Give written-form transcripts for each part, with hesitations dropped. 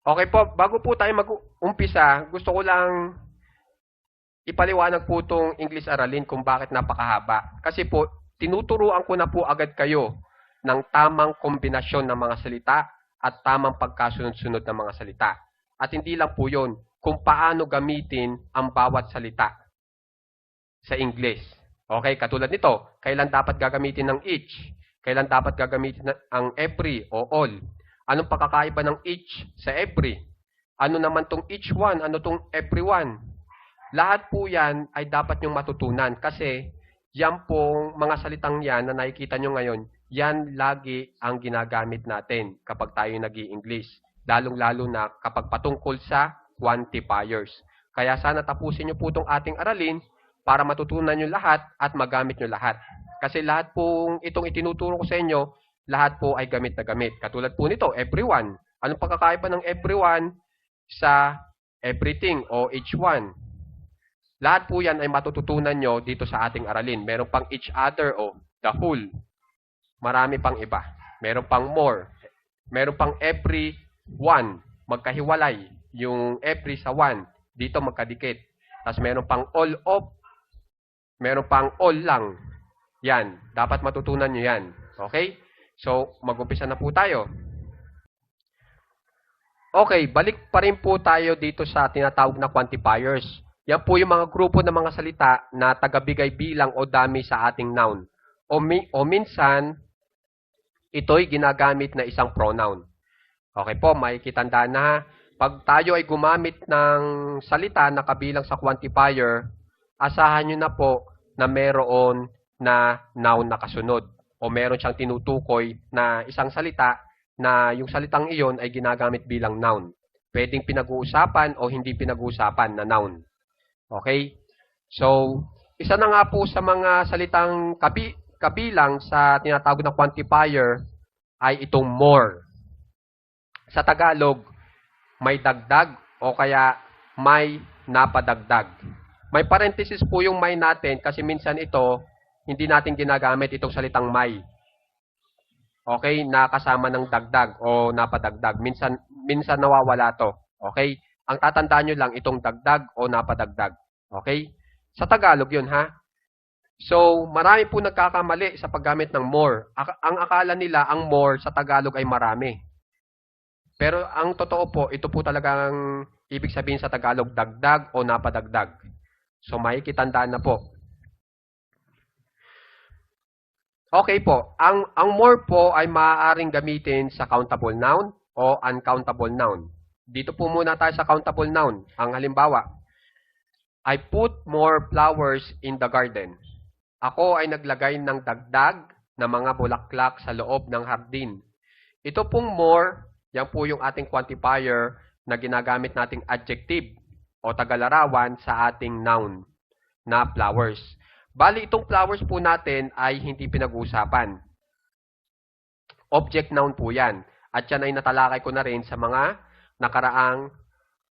Okay po, bago po tayo mag-umpisa, gusto ko lang ipaliwanag po itong English aralin kung bakit napakahaba. Kasi po, tinuturuan ko na po agad kayo ng tamang kombinasyon ng mga salita at tamang pagkasunod-sunod ng mga salita. At hindi lang po yun, kung paano gamitin ang bawat salita sa English. Okay, katulad nito, kailan dapat gagamitin ng each? Kailan dapat gagamitin ang every o all? Anong pagkakaiba ng each sa every? Ano naman tong each one? Ano tong everyone? Lahat po yan ay dapat nyong matutunan kasi yan pong mga salitang yan na nakikita nyo ngayon, yan lagi ang ginagamit natin kapag tayo nag-i-English. Lalong-lalo na kapag patungkol sa quantifiers. Kaya sana tapusin nyo po itong ating aralin para matutunan nyo lahat at magamit nyo lahat. Kasi lahat po itong itinuturo ko sa inyo, lahat po ay gamit na gamit. Katulad po nito, everyone. Anong pagkakaiba ng everyone sa everything o each one? Lahat po yan ay matututunan nyo dito sa ating aralin. Meron pang each other o the whole. Marami pang iba. Meron pang more. Meron pang every one. Magkahiwalay. Yung every sa one. Dito magkadikit. Tapos meron pang all of. Meron pang all lang. Yan. Dapat matutunan nyo yan. Okay? So, mag-umpisa na po tayo. Okay, balik pa rin po tayo dito sa tinatawag na quantifiers. Yan po yung mga grupo ng mga salita na tagabigay bilang o dami sa ating noun. O minsan, ito'y ginagamit na isang pronoun. Okay po, may kitandaan na pag tayo ay gumamit ng salita na kabilang sa quantifier, asahan nyo na po na meron na noun na kasunod. O meron siyang tinutukoy na isang salita na yung salitang iyon ay ginagamit bilang noun. Pwedeng pinag-uusapan o hindi pinag-uusapan na noun. Okay? So, isa na nga po sa mga salitang kabilang sa tinatawag na quantifier ay itong more. Sa Tagalog, may dagdag o kaya may napadagdag. May parenthesis po yung may natin kasi minsan ito, hindi natin ginagamit itong salitang may. Okay? Nakasama ng dagdag o napadagdag. Minsan nawawala to. Okay? Ang tatandaan nyo lang itong dagdag o napadagdag. Okay? Sa Tagalog yun, ha? So, marami po nagkakamali sa paggamit ng more. Ang akala nila, ang more sa Tagalog ay marami. Pero ang totoo po, ito po talagang ibig sabihin sa Tagalog, dagdag o napadagdag. So, may kitandaan na po. Okay po, ang more po ay maaaring gamitin sa countable noun o uncountable noun. Dito po muna tayo sa countable noun. Ang halimbawa, I put more flowers in the garden. Ako ay naglagay ng dagdag na mga bulaklak sa loob ng hardin. Ito pong more, yan po yung ating quantifier na ginagamit nating adjective o tagalarawan sa ating noun na flowers. Bali, itong flowers po natin ay hindi pinag-uusapan. Object noun po yan. At yan ay natalakay ko na rin sa mga nakaraang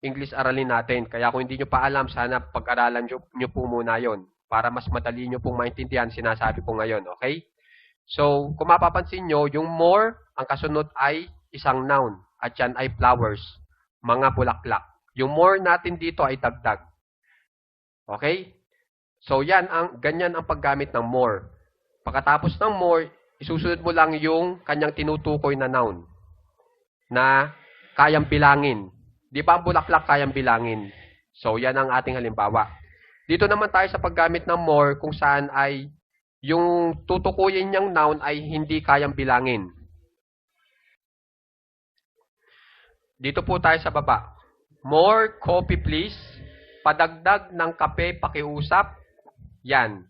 English aralin natin. Kaya kung hindi nyo pa alam, sana pag-aralan nyo po muna yon para mas madali nyo pong maintindihan sinasabi po ngayon. Okay? So, kung mapapansin nyo, yung more, ang kasunod ay isang noun. At yan ay flowers, mga bulaklak. Yung more natin dito ay dagdag. Okay? So, ganyan ang paggamit ng more. Pagkatapos ng more, isusunod mo lang yung kanyang tinutukoy na noun na kayang bilangin. Di ba ang bulaklak kayang bilangin? So, yan ang ating halimbawa. Dito naman tayo sa paggamit ng more kung saan ay yung tutukuyin niyang noun ay hindi kayang bilangin. Dito po tayo sa baba. More coffee please. Padagdag ng kape pakiusap. Yan.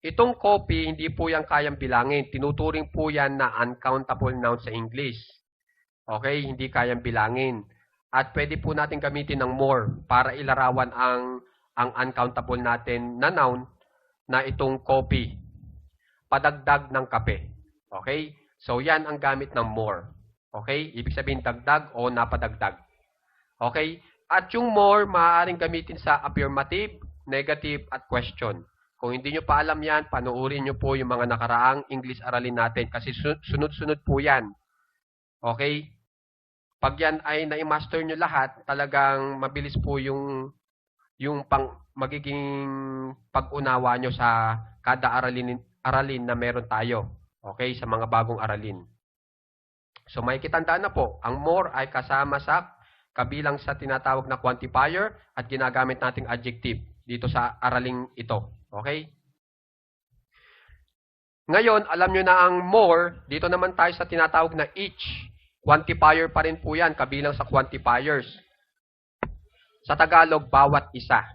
Itong coffee, hindi po yan kayang bilangin. Tinuturing po yan na uncountable noun sa English. Okay? Hindi kayang bilangin. At pwede po natin gamitin ng more para ilarawan ang uncountable natin na noun na itong coffee. Padagdag ng kape. Okay? So, yan ang gamit ng more. Okay? Ibig sabihin dagdag o napadagdag. Okay? At yung more, maaaring gamitin sa affirmative, negative, at question. Kung hindi nyo pa alam yan, panuorin nyo po yung mga nakaraang English aralin natin kasi sunod-sunod po yan. Okay? Pag yan ay na-master nyo lahat, talagang mabilis po yung magiging pag-unawa nyo sa kada aralin na meron tayo. Okay? Sa mga bagong aralin. So may kitandaan na po, ang more ay kasama sa kabilang sa tinatawag na quantifier at ginagamit nating adjective dito sa araling ito. Okay? Ngayon, alam nyo na ang more, dito naman tayo sa tinatawag na each. Quantifier pa rin po yan, kabilang sa quantifiers. Sa Tagalog, bawat isa.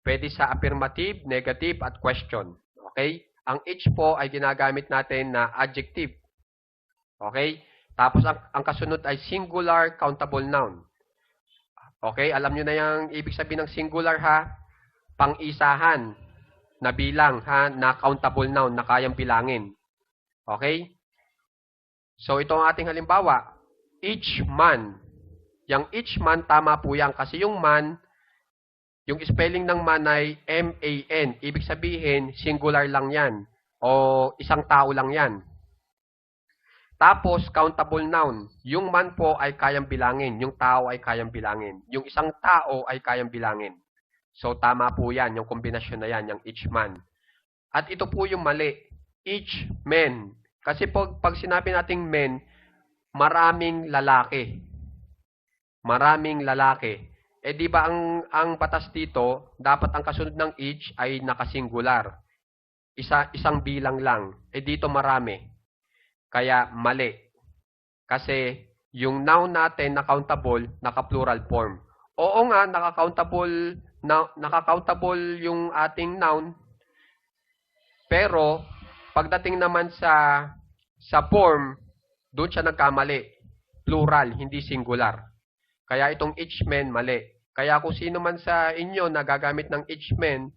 Pwede sa affirmative, negative, at question. Okay? Ang each po ay ginagamit natin na adjective. Okay? Tapos ang kasunod ay singular countable noun. Okay? Alam nyo na yung ibig sabihin ng singular ha? Pang-isahan na bilang ha? Na countable noun na kayang bilangin. Okay? So ito ang ating halimbawa. Each man. Yang each man, tama po yan. Kasi yung man, yung spelling ng man ay M-A-N. Ibig sabihin, singular lang yan. O isang tao lang yan. Tapos, countable noun. Yung man po ay kayang bilangin. Yung tao ay kayang bilangin. Yung isang tao ay kayang bilangin. So, tama po yan. Yung kombinasyon na yan, yung each man. At ito po yung mali. Each man. Kasi pag sinabi nating men, maraming lalaki. Maraming lalaki. Eh di ba ang batas dito, dapat ang kasunod ng each ay nakasingular. Isang bilang lang. Eh dito marami. Kaya mali. Kasi yung noun natin na countable, naka-plural form. Oo nga, naka-countable yung ating noun. Pero pagdating naman sa form, doon siya nagkamali. Plural, hindi singular. Kaya itong each man, mali. Kaya kung sino man sa inyo na gagamit ng each man,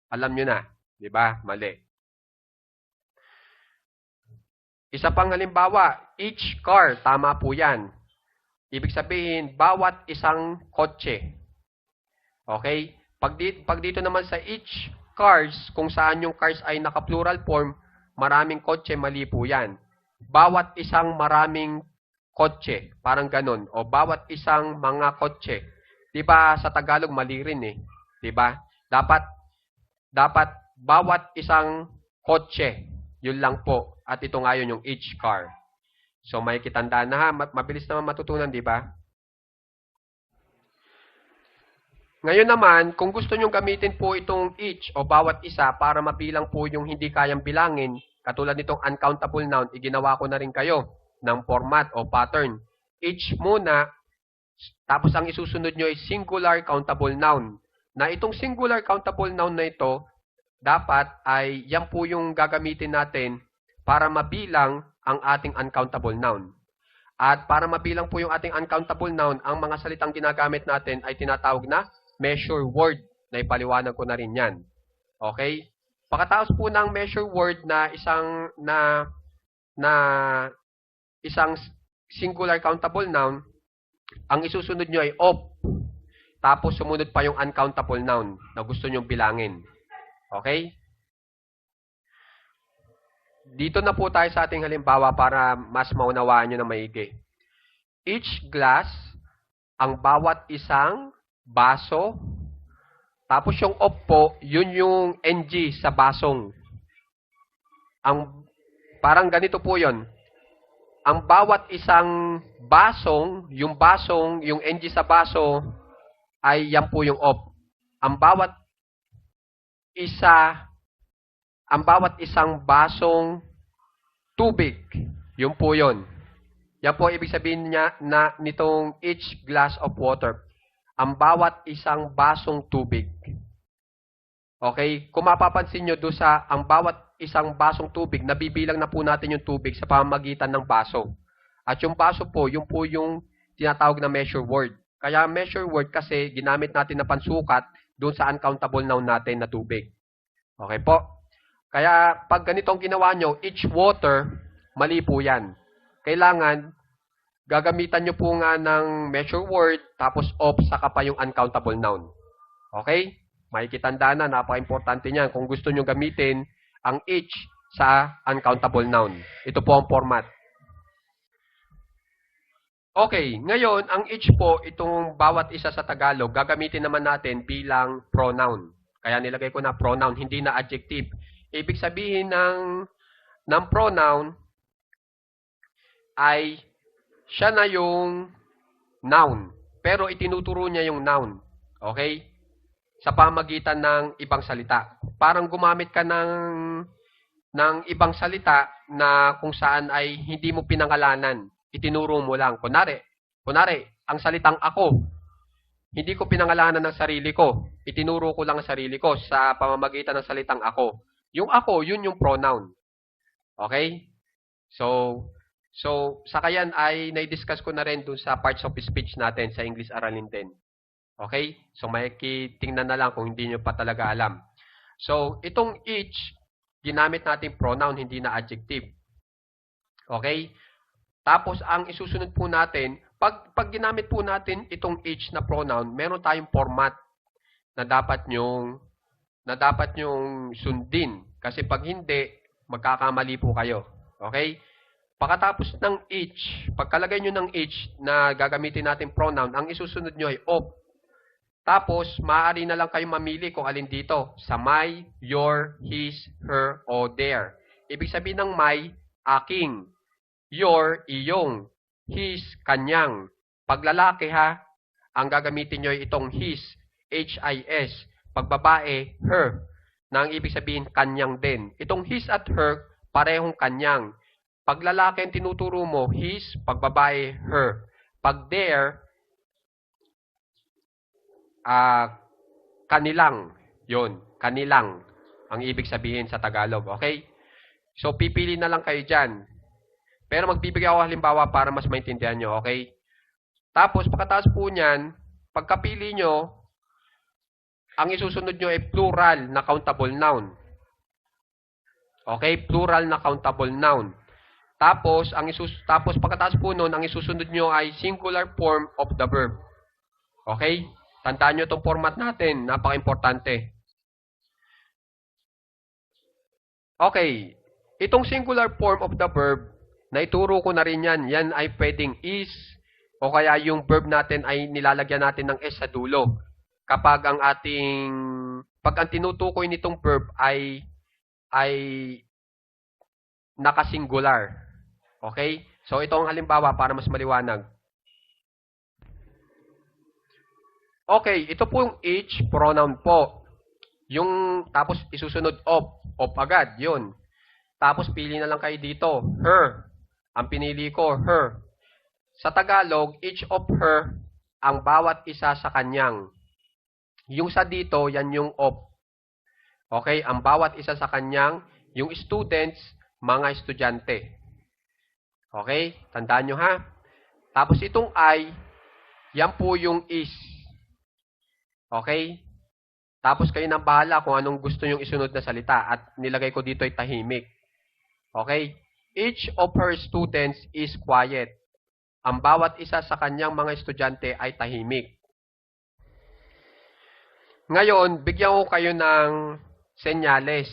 alam nyo na. Di ba? Mali. Isa pang halimbawa, each car, tama po yan. Ibig sabihin, bawat isang kotse. Okay? Pag dito naman sa each cars, kung saan yung cars ay naka-plural form, maraming kotse, mali po yan. Bawat isang maraming kotse, parang ganun. O bawat isang mga kotse. Diba sa Tagalog mali rin eh. Diba? Dapat bawat isang kotse. Yun lang po. At ito nga yun yung each car. So may kitandaan na ha. Mabilis naman matutunan, diba? Ngayon naman, kung gusto nyong gamitin po itong each o bawat isa para mabilang po yung hindi kayang bilangin, katulad nitong uncountable noun, iginawa ko na rin kayo ng format o pattern. Each muna, tapos ang isusunod nyo ay singular countable noun. Na itong singular countable noun na ito, dapat ay yan po yung gagamitin natin para mabilang ang ating uncountable noun. At para mabilang po yung ating uncountable noun, ang mga salitang ginagamit natin ay tinatawag na measure word. Na ipaliwanag ko na rin yan. Okay? Pagkatapos po ng measure word na isang singular countable noun, ang isusunod nyo ay of. Tapos sumunod pa yung uncountable noun na gusto nyo bilangin. Okay? Dito na po tayo sa ating halimbawa para mas maunawaan nyo na maigi. Each glass, ang bawat isang baso, tapos yung of po, yun yung NG sa basong. Parang ganito po yun. Ang bawat isang basong, yung NG sa baso, ay yan po yung of. Ang bawat isang basong tubig, yun po yun. Yan po ibig sabihin niya na nitong each glass of water. Ang bawat isang basong tubig. Okay? Kung mapapansin nyo doon sa ang bawat isang basong tubig, nabibilang na po natin yung tubig sa pamamagitan ng baso. At yung baso po, yun po yung tinatawag na measure word. Kaya measure word kasi ginamit natin na pansukat doon sa uncountable noun natin na tubig. Okay po? Kaya pag ganitong ginawa nyo, each water, mali po yan. Kailangan, gagamitan nyo po nga ng measure word, tapos of, saka pa yung uncountable noun. Okay? Makikitandaan na, napaka-importante niyan kung gusto nyo gamitin ang each sa uncountable noun. Ito po ang format. Okay, ngayon, ang each po, itong bawat isa sa Tagalog, gagamitin naman natin bilang pronoun. Kaya nilagay ko na pronoun, hindi na adjective. Ibig sabihin ng pronoun ay siya na yung noun. Pero itinuturo niya yung noun. Okay? Sa pamagitan ng ibang salita. Parang gumamit ka ng ibang salita na kung saan ay hindi mo pinangalanan. Itinuro mo lang. Kunari, ang salitang ako, hindi ko pinangalanan ng sarili ko. Itinuro ko lang ang sarili ko sa pamamagitan ng salitang ako. Yung ako, yun yung pronoun. Okay? So sa kayan ay na-discuss ko na rin dun sa parts of speech natin sa English Aralin din. Okay? So may tingnan na lang kung hindi nyo pa talaga alam. So itong each, ginamit natin pronoun, hindi na adjective. Okay? Tapos ang isusunod po natin, pag ginamit po natin itong each na pronoun, meron tayong format na dapat nyong sundin. Kasi pag hindi, magkakamali po kayo. Okay? Pagkatapos ng each, pagkalagay nyo ng each na gagamitin natin pronoun, ang isusunod nyo ay of. Tapos, maaari na lang kayo mamili kung alin dito. Sa my, your, his, her, o their. Ibig sabihin ng my, aking. Your, iyong. His, kanyang. Pag lalaki ha, ang gagamitin nyo ay itong his, H-I-S. Pag babae, her, na ang ibig sabihin kanyang din. Itong his at her, parehong kanyang. Pag lalaki ang tinuturo mo, his, pag babae, her. Pag their, kanilang. Yun, kanilang ang ibig sabihin sa Tagalog. Okay? So, pipili na lang kayo dyan. Pero magbibigay ako halimbawa para mas maintindihan nyo. Okay? Tapos, pagkatapos po nyan, pagkapili nyo, ang isusunod nyo ay plural na countable noun. Okay? Plural na countable noun. Tapos, pagkatapos po nun, ang isusunod nyo ay singular form of the verb. Okay? Tandaan nyo itong format natin. Napaka-importante. Okay. Itong singular form of the verb, naituro ko na rin yan. Yan ay pwedeng is, o kaya yung verb natin ay nilalagyan natin ng s sa dulo. Kapag pag ang tinutukoy nitong verb ay nakasingular. Okay? So, ito ang halimbawa para mas maliwanag. Okay, ito po yung each pronoun po. Tapos isusunod of agad, yun. Tapos pili na lang kayo dito, her. Ang pinili ko, her. Sa Tagalog, each of her, ang bawat isa sa kanyang. Yung sa dito, yan yung of. Okay, ang bawat isa sa kanyang, yung students, mga estudyante. Okay, tandaan nyo ha. Tapos itong I, yan po yung is. Okay? Tapos kayo nang bahala kung anong gusto nyong isunod na salita at nilagay ko dito ay tahimik. Okay? Each of her students is quiet. Ang bawat isa sa kanyang mga estudyante ay tahimik. Ngayon, bigyan ko kayo ng senyales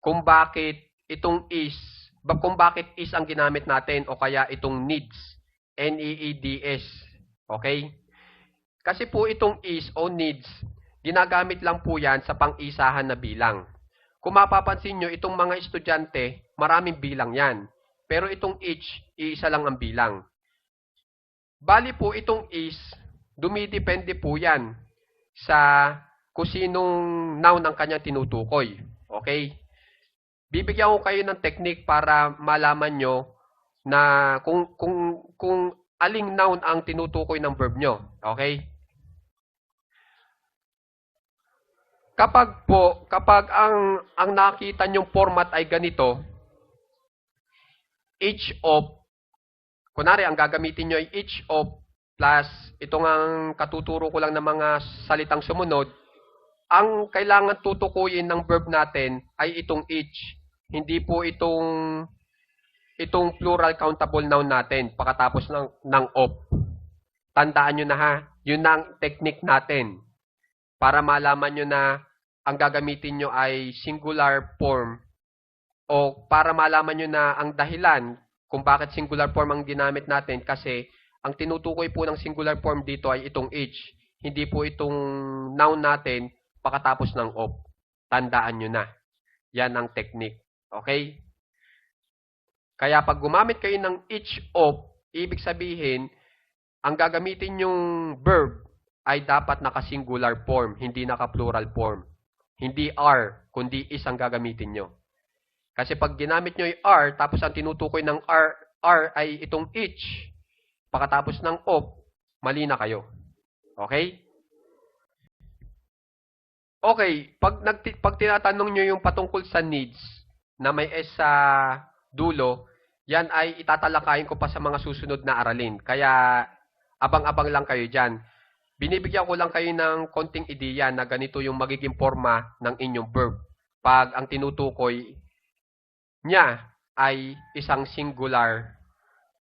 kung bakit itong is, kung bakit is ang ginamit natin o kaya itong needs. N-E-E-D-S. Okay? Kasi po itong is o needs, ginagamit lang po yan sa pang-isahan na bilang. Kung mapapansin nyo, itong mga estudyante, maraming bilang yan. Pero itong each, iisa lang ang bilang. Bali po itong is, dumidepende po yan sa kung sinong noun ang kanyang tinutukoy. Okay? Bibigyan ko kayo ng technique para malaman nyo na kung aling noun ang tinutukoy ng verb nyo. Okay? Kapag ang nakita nyong format ay ganito, each of, kunwari ang gagamitin nyo ay each of plus itong ang katuturo ko lang ng mga salitang sumunod, ang kailangan tutukuyin ng verb natin ay itong each. Hindi po itong plural countable noun natin pagkatapos ng of. Tandaan nyo na ha, yun na ang technique natin. Para malaman nyo na ang gagamitin nyo ay singular form o para malaman nyo na ang dahilan Kung bakit singular form ang ginamit natin kasi ang tinutukoy po ng singular form dito ay itong each. Hindi po itong noun natin pagkatapos ng of. Tandaan nyo na. Yan ang technique. Okay? Kaya pag gumamit kayo ng each of, ibig sabihin, ang gagamitin yung verb ay dapat naka-singular form, hindi naka-plural form. Hindi are, kundi is ang gagamitin nyo. Kasi pag ginamit nyo yung are, tapos ang tinutukoy ng are ay itong each, pagkatapos ng of, mali na kayo. Okay? Okay, pag tinatanong nyo yung patungkol sa needs na may S sa dulo, yan ay itatalakayin ko pa sa mga susunod na aralin. Kaya abang-abang lang kayo dyan. Binibigyan ko lang kayo ng konting ideya na ganito yung magiging forma ng inyong verb. Pag ang tinutukoy niya ay isang singular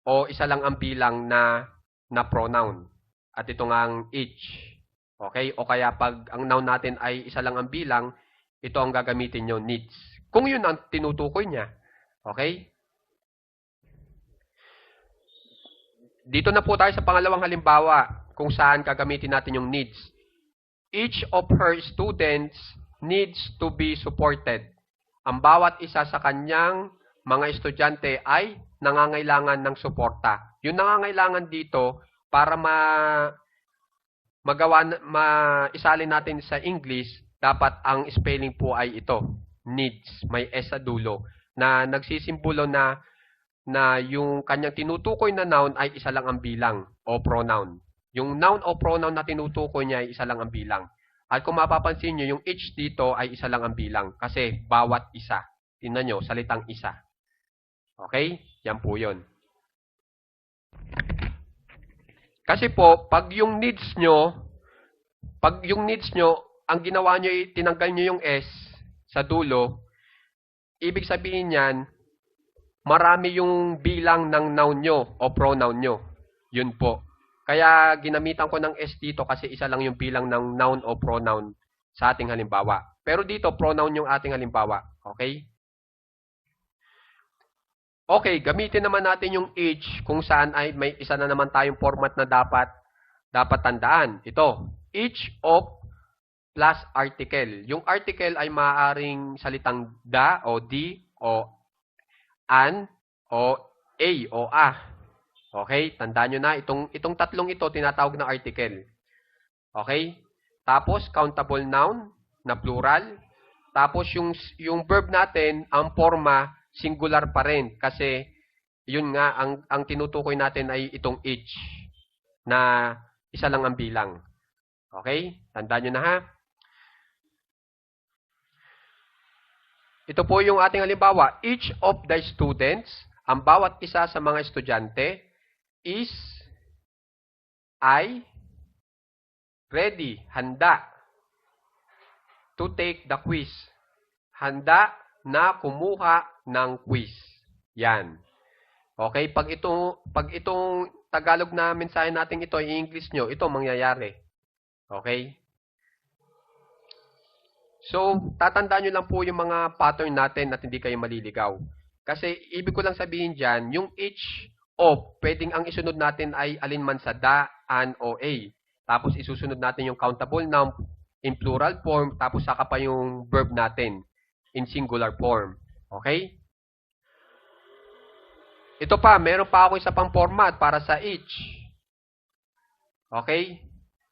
o isa lang ang bilang na pronoun. At ito nga ang each. Okay? O kaya pag ang noun natin ay isa lang ang bilang, ito ang gagamitin nyo, needs. Kung yun ang tinutukoy niya. Okay? Dito na po tayo sa pangalawang halimbawa kung saan gagamitin natin yung needs. Each of her students needs to be supported. Ang bawat isa sa kanyang mga estudyante ay nangangailangan ng suporta. Yung nangangailangan dito, para maisalin natin sa English, dapat ang spelling po ay ito, needs, may S sa dulo, na nagsisimbolo na yung kanyang tinutukoy na noun ay isa lang ang bilang o pronoun. Yung noun o pronoun na tinutukoy niya ay isa lang ang bilang. At kung mapapansin nyo, yung each dito ay isa lang ang bilang kasi bawat isa. Tingnan nyo, salitang isa. Okay? Yan po yun. Kasi po, pag yung needs nyo, ang ginawa nyo ay tinanggal nyo yung S sa dulo, ibig sabihin yan, marami yung bilang ng noun nyo o pronoun nyo. Yun po. Kaya ginamitan ko ng S dito kasi isa lang yung bilang ng noun o pronoun sa ating halimbawa. Pero dito, pronoun yung ating halimbawa. Okay? Okay, gamitin naman natin yung each kung saan ay may isa na naman tayong format na dapat tandaan. Ito, each of plus article. Yung article ay maaaring salitang da o di o an o a o a. Okay, tandaan nyo na, itong tatlong ito tinatawag na article. Okay? Tapos, countable noun na plural. Tapos, yung verb natin, ang forma, singular pa rin. Kasi, yun nga, ang tinutukoy natin ay itong each na isa lang ang bilang. Okay? Tandaan nyo na ha. Ito po yung ating halimbawa. Each of the students, ang bawat isa sa mga estudyante, ay ready, handa, to take the quiz. Handa na kumuha ng quiz. Yan. Okay, pag itong Tagalog na mensahe natin ito ay English nyo, ito mangyayari. Okay? So, tatandaan nyo lang po yung mga pattern natin at hindi kayo maliligaw. Kasi, ibig ko lang sabihin dyan, yung each of, pwedeng ang isunod natin ay alinman sa da, an, o a. Tapos, isusunod natin yung countable noun in plural form, tapos saka pa yung verb natin in singular form. Okay? Ito pa, meron pa ako isa pang format para sa each. Okay?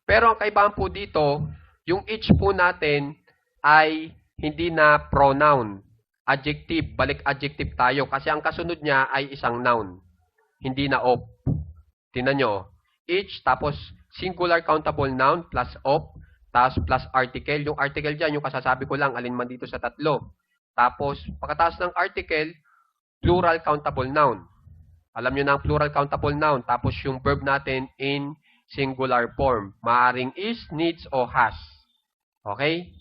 Pero ang kaibahan po dito, yung each po natin ay hindi na pronoun. Adjective, balik adjective tayo. Kasi ang kasunod niya ay isang noun. Hindi na of. Tingnan nyo. Each, tapos singular countable noun plus of, tapos plus article. Yung article dyan, yung kasasabi ko lang, alin man dito sa tatlo. Tapos, pagkatapos ng article, plural countable noun. Alam nyo na ang plural countable noun. Tapos yung verb natin in singular form. Maaring is, needs, o has. Okay?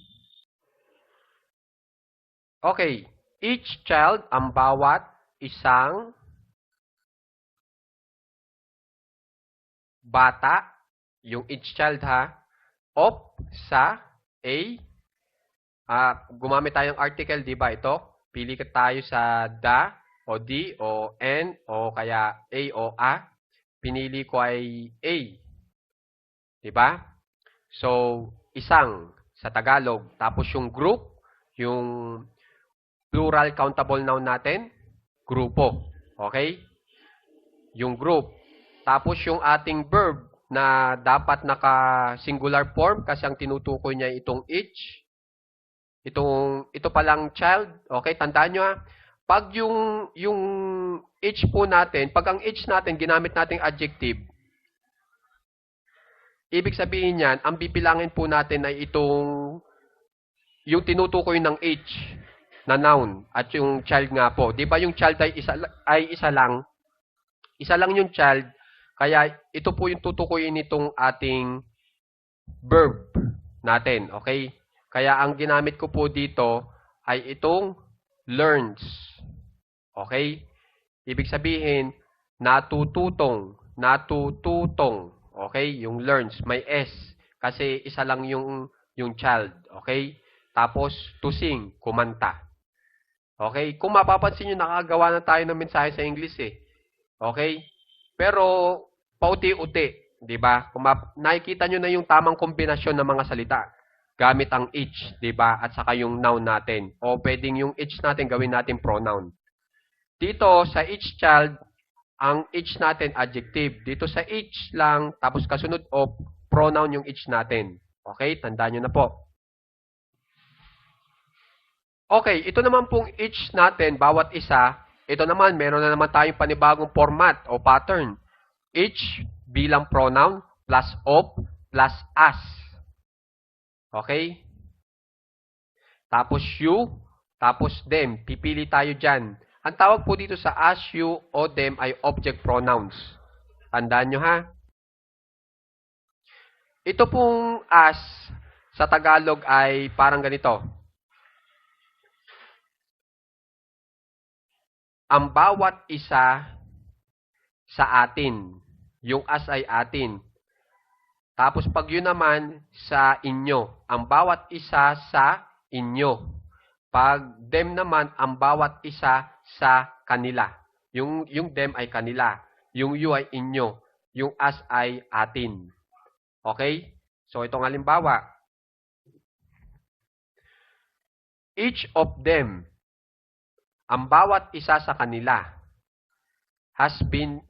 Okay. Each child, ang bawat isang bata, yung each child ha, of, sa, gumamit tayong article, di ba ito? Pili ka tayo sa the, o D, o N, o kaya A o A. Pinili ko ay A. Diba? So, isang sa Tagalog. Tapos yung group, yung plural countable noun natin, grupo. Okay? Yung group. Tapos yung ating verb na dapat naka-singular form kasi ang tinutukoy niya itong each. Ito palang child. Okay, tandaan nyo ha. Pag yung each po natin, pag ang each natin ginamit nating adjective, ibig sabihin niyan, ang bibilangin po natin ay yung tinutukoy ng each na noun at yung child nga po. 'Di ba yung child ay isa lang? Isa lang yung child, kaya ito po yung tutukuyin nitong ating verb natin, okay? Kaya ang ginamit ko po dito ay itong learns. Okay? Ibig sabihin, natututong. Okay? Yung learns, may S. Kasi isa lang yung child. Okay? Tapos, to sing, kumanta. Okay? Kung mapapansin nyo, nakagawa na tayo ng mensahe sa English eh. Okay? Pero, pauti-uti. Diba? Kung nakikita nyo na yung tamang kombinasyon ng mga salita gamit ang each, 'di ba? At saka yung noun natin. O pwedeng yung each natin gawin natin pronoun. Dito sa each child, ang each natin adjective. Dito sa each lang, tapos kasunod of pronoun yung each natin. Okay? Tandaan nyo na po. Okay, ito naman pong each natin, bawat isa, ito naman, meron na naman tayong panibagong format o pattern. Each bilang pronoun plus of plus as. Okay? Tapos you, tapos them. Pipili tayo dyan. Ang tawag po dito sa as, you, o them ay object pronouns. Tandaan nyo ha. Ito pong as sa Tagalog ay parang ganito. Ang bawat isa sa atin. Yung as ay atin. Tapos pag yun naman sa inyo, ang bawat isa sa inyo. Pag them naman, ang bawat isa sa kanila. Yung them ay kanila. Yung you ay inyo. Yung us ay atin. Okay? So itong halimbawa. Each of them, ang bawat isa sa kanila, has been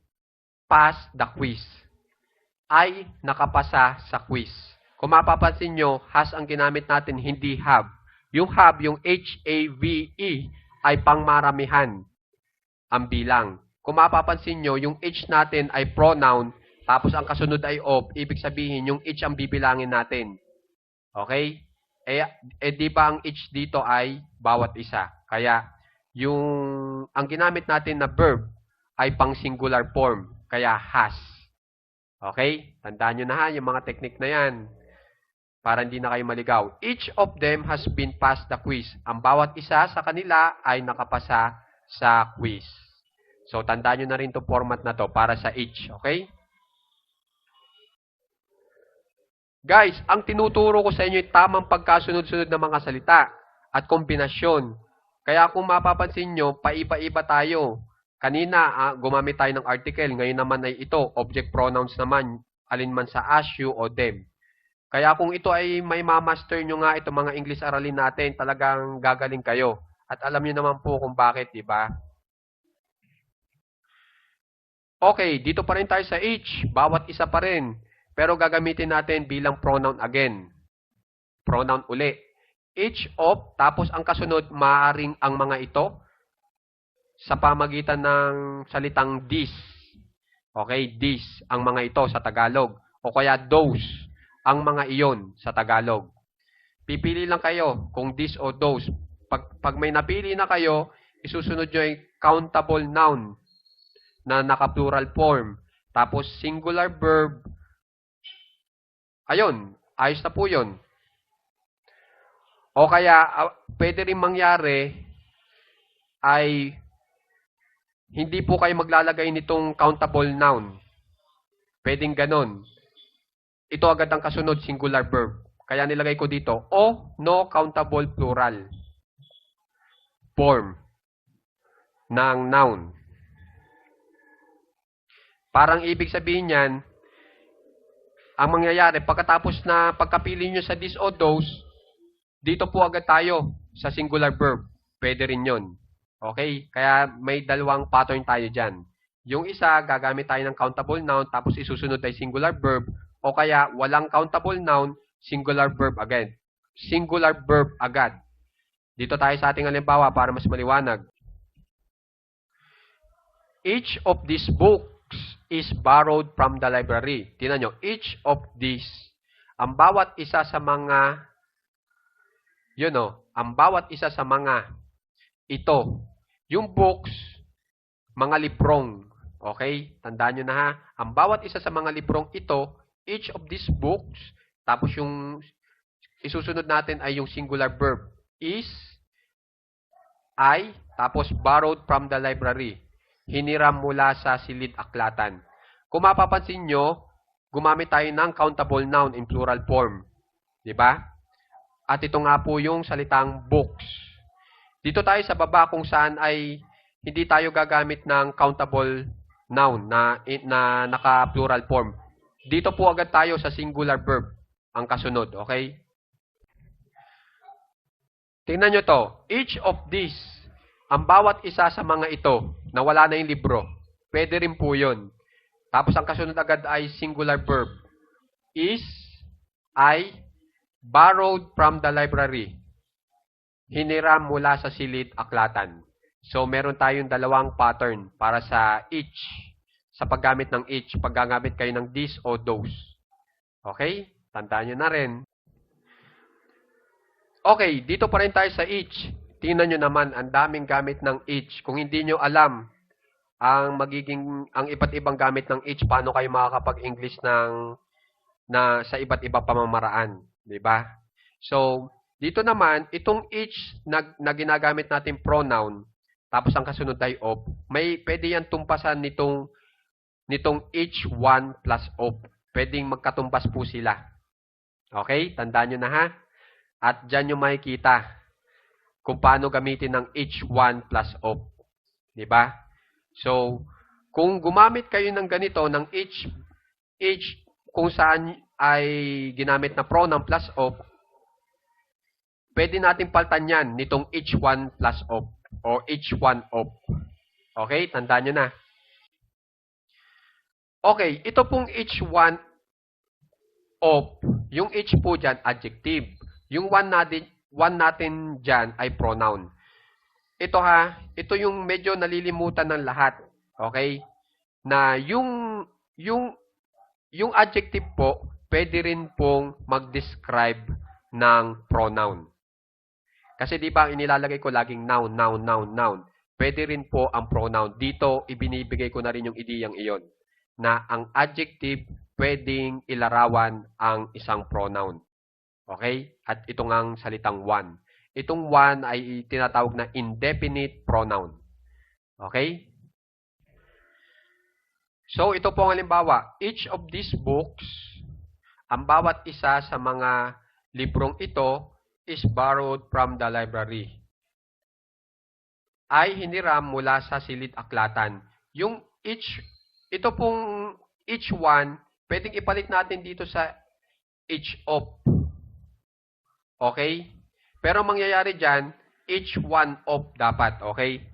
passed the quiz. Ay nakapasa sa quiz. Kung mapapansin nyo, has ang ginamit natin, hindi have. Yung have, yung H-A-V-E, ay pangmaramihan ang bilang. Kung mapapansin nyo, yung H natin ay pronoun, tapos ang kasunod ay of, ibig sabihin, yung H ang bibilangin natin. Okay? Di ba ang H dito ay bawat isa? Kaya, ang ginamit natin na verb ay pang singular form. Kaya has. Okay? Tandaan nyo na ha, yung mga technique na yan. Para hindi na kayo maligaw. Each of them has been passed the quiz. Ang bawat isa sa kanila ay nakapasa sa quiz. So, tandaan nyo na rin itong format na to para sa each. Okay? Guys, ang tinuturo ko sa inyo ay tamang pagkasunod-sunod ng mga salita at kombinasyon. Kaya kung mapapansin nyo, paiba-iba tayo. Kanina, gumamit tayo ng article. Ngayon naman ay ito, object pronouns naman, alinman sa as, you, o them. Kaya kung ito ay may mamaster nyo nga itong mga English aralin natin, talagang gagaling kayo. At alam nyo naman po kung bakit, di ba? Okay, dito pa rin tayo sa each. Bawat isa pa rin. Pero gagamitin natin bilang pronoun again. Pronoun uli. Each of, tapos ang kasunod, maaaring ang mga ito sa pamagitan ng salitang this. Okay, this, ang mga ito sa Tagalog. O kaya those, ang mga iyon sa Tagalog. Pipili lang kayo kung this o those. Pag may napili na kayo, isusunod nyo yung countable noun na naka-plural form. Tapos singular verb. Ayun, ayos na po yun. O kaya, pwede rin mangyari ay hindi po kayo maglalagay nitong countable noun. Pwedeng ganon. Ito agad ang kasunod, singular verb. Kaya nilagay ko dito, o no countable plural form. ng noun. Parang ibig sabihin niyan, ang mangyayari, pagkatapos na pagkapili nyo sa this o those, dito po agad tayo sa singular verb. Pwede rin yun. Okay? Kaya may dalawang pattern tayo dyan. Yung isa, gagamit tayo ng countable noun, tapos isusunod ay singular verb, o kaya walang countable noun, singular verb agad. Singular verb agad. Dito tayo sa ating halimbawa para mas maliwanag. Each of these books is borrowed from the library. Tingnan nyo, each of these. Ang bawat isa sa mga, ang bawat isa sa mga ito. Yung books, mga librong. Okay? Tandaan nyo na ha. Ang bawat isa sa mga librong ito, each of these books, tapos yung isusunod natin ay yung singular verb. Is, ay, tapos borrowed from the library. Hiniram mula sa silid-aklatan. Kung mapapansin nyo, gumamit tayo ng countable noun in plural form. Diba? At ito nga po yung salitang books. Dito tayo sa baba kung saan ay hindi tayo gagamit ng countable noun na naka-plural form. Dito po agad tayo sa singular verb ang kasunod. Okay? Tingnan nyo to. Each of these, ang bawat isa sa mga ito, na wala na yung libro, pwede rin po yun. Tapos ang kasunod agad ay singular verb. Is, ay, borrowed from the library. Hiniram mula sa silid-aklatan. So, meron tayong dalawang pattern para sa each. Sa paggamit ng each, paggamit kayo ng this o those. Okay? Tandaan nyo na rin. Okay, dito pa rin tayo sa each. Tingnan nyo naman, ang daming gamit ng each. Kung hindi nyo alam ang iba't ibang gamit ng each, paano kayo makakapag-English sa iba't ibang pamamaraan. Diba? So, dito naman, itong each na ginagamit natin pronoun, tapos ang kasunod ay of, pwede yan tumpasan nitong each one plus of. Pwedeng magkatumpas po sila. Okay? Tandaan nyo na ha? At dyan nyo makikita kung paano gamitin ng each one plus of. Diba? So, kung gumamit kayo ng ganito, ng each kung saan ay ginamit na pronoun plus of, pwede natin paltan yan nitong each one plus of o each one of. Okay? Tandaan nyo na. Okay, ito pong each one of, yung each po dyan, adjective. Yung one natin dyan ay pronoun. Ito ha, ito yung medyo nalilimutan ng lahat. Okay? Na yung adjective po, pwede rin pong mag-describe ng pronoun. Kasi di ba inilalagay ko laging noun, noun, noun, noun. Pwede rin po ang pronoun. Dito, ibinibigay ko na rin yung ideyang iyon. Na ang adjective, pwedeng ilarawan ang isang pronoun. Okay? At ito ngang salitang one. Itong one ay tinatawag na indefinite pronoun. Okay? So, ito po ang halimbawa. Each of these books, ang bawat isa sa mga librong ito is borrowed from the library. Ay hiniram mula sa silid-aklatan. Yung ito pong each one, pwedeng ipalit natin dito sa each of. Okay? Pero mangyayari dyan, each one of dapat. Okay?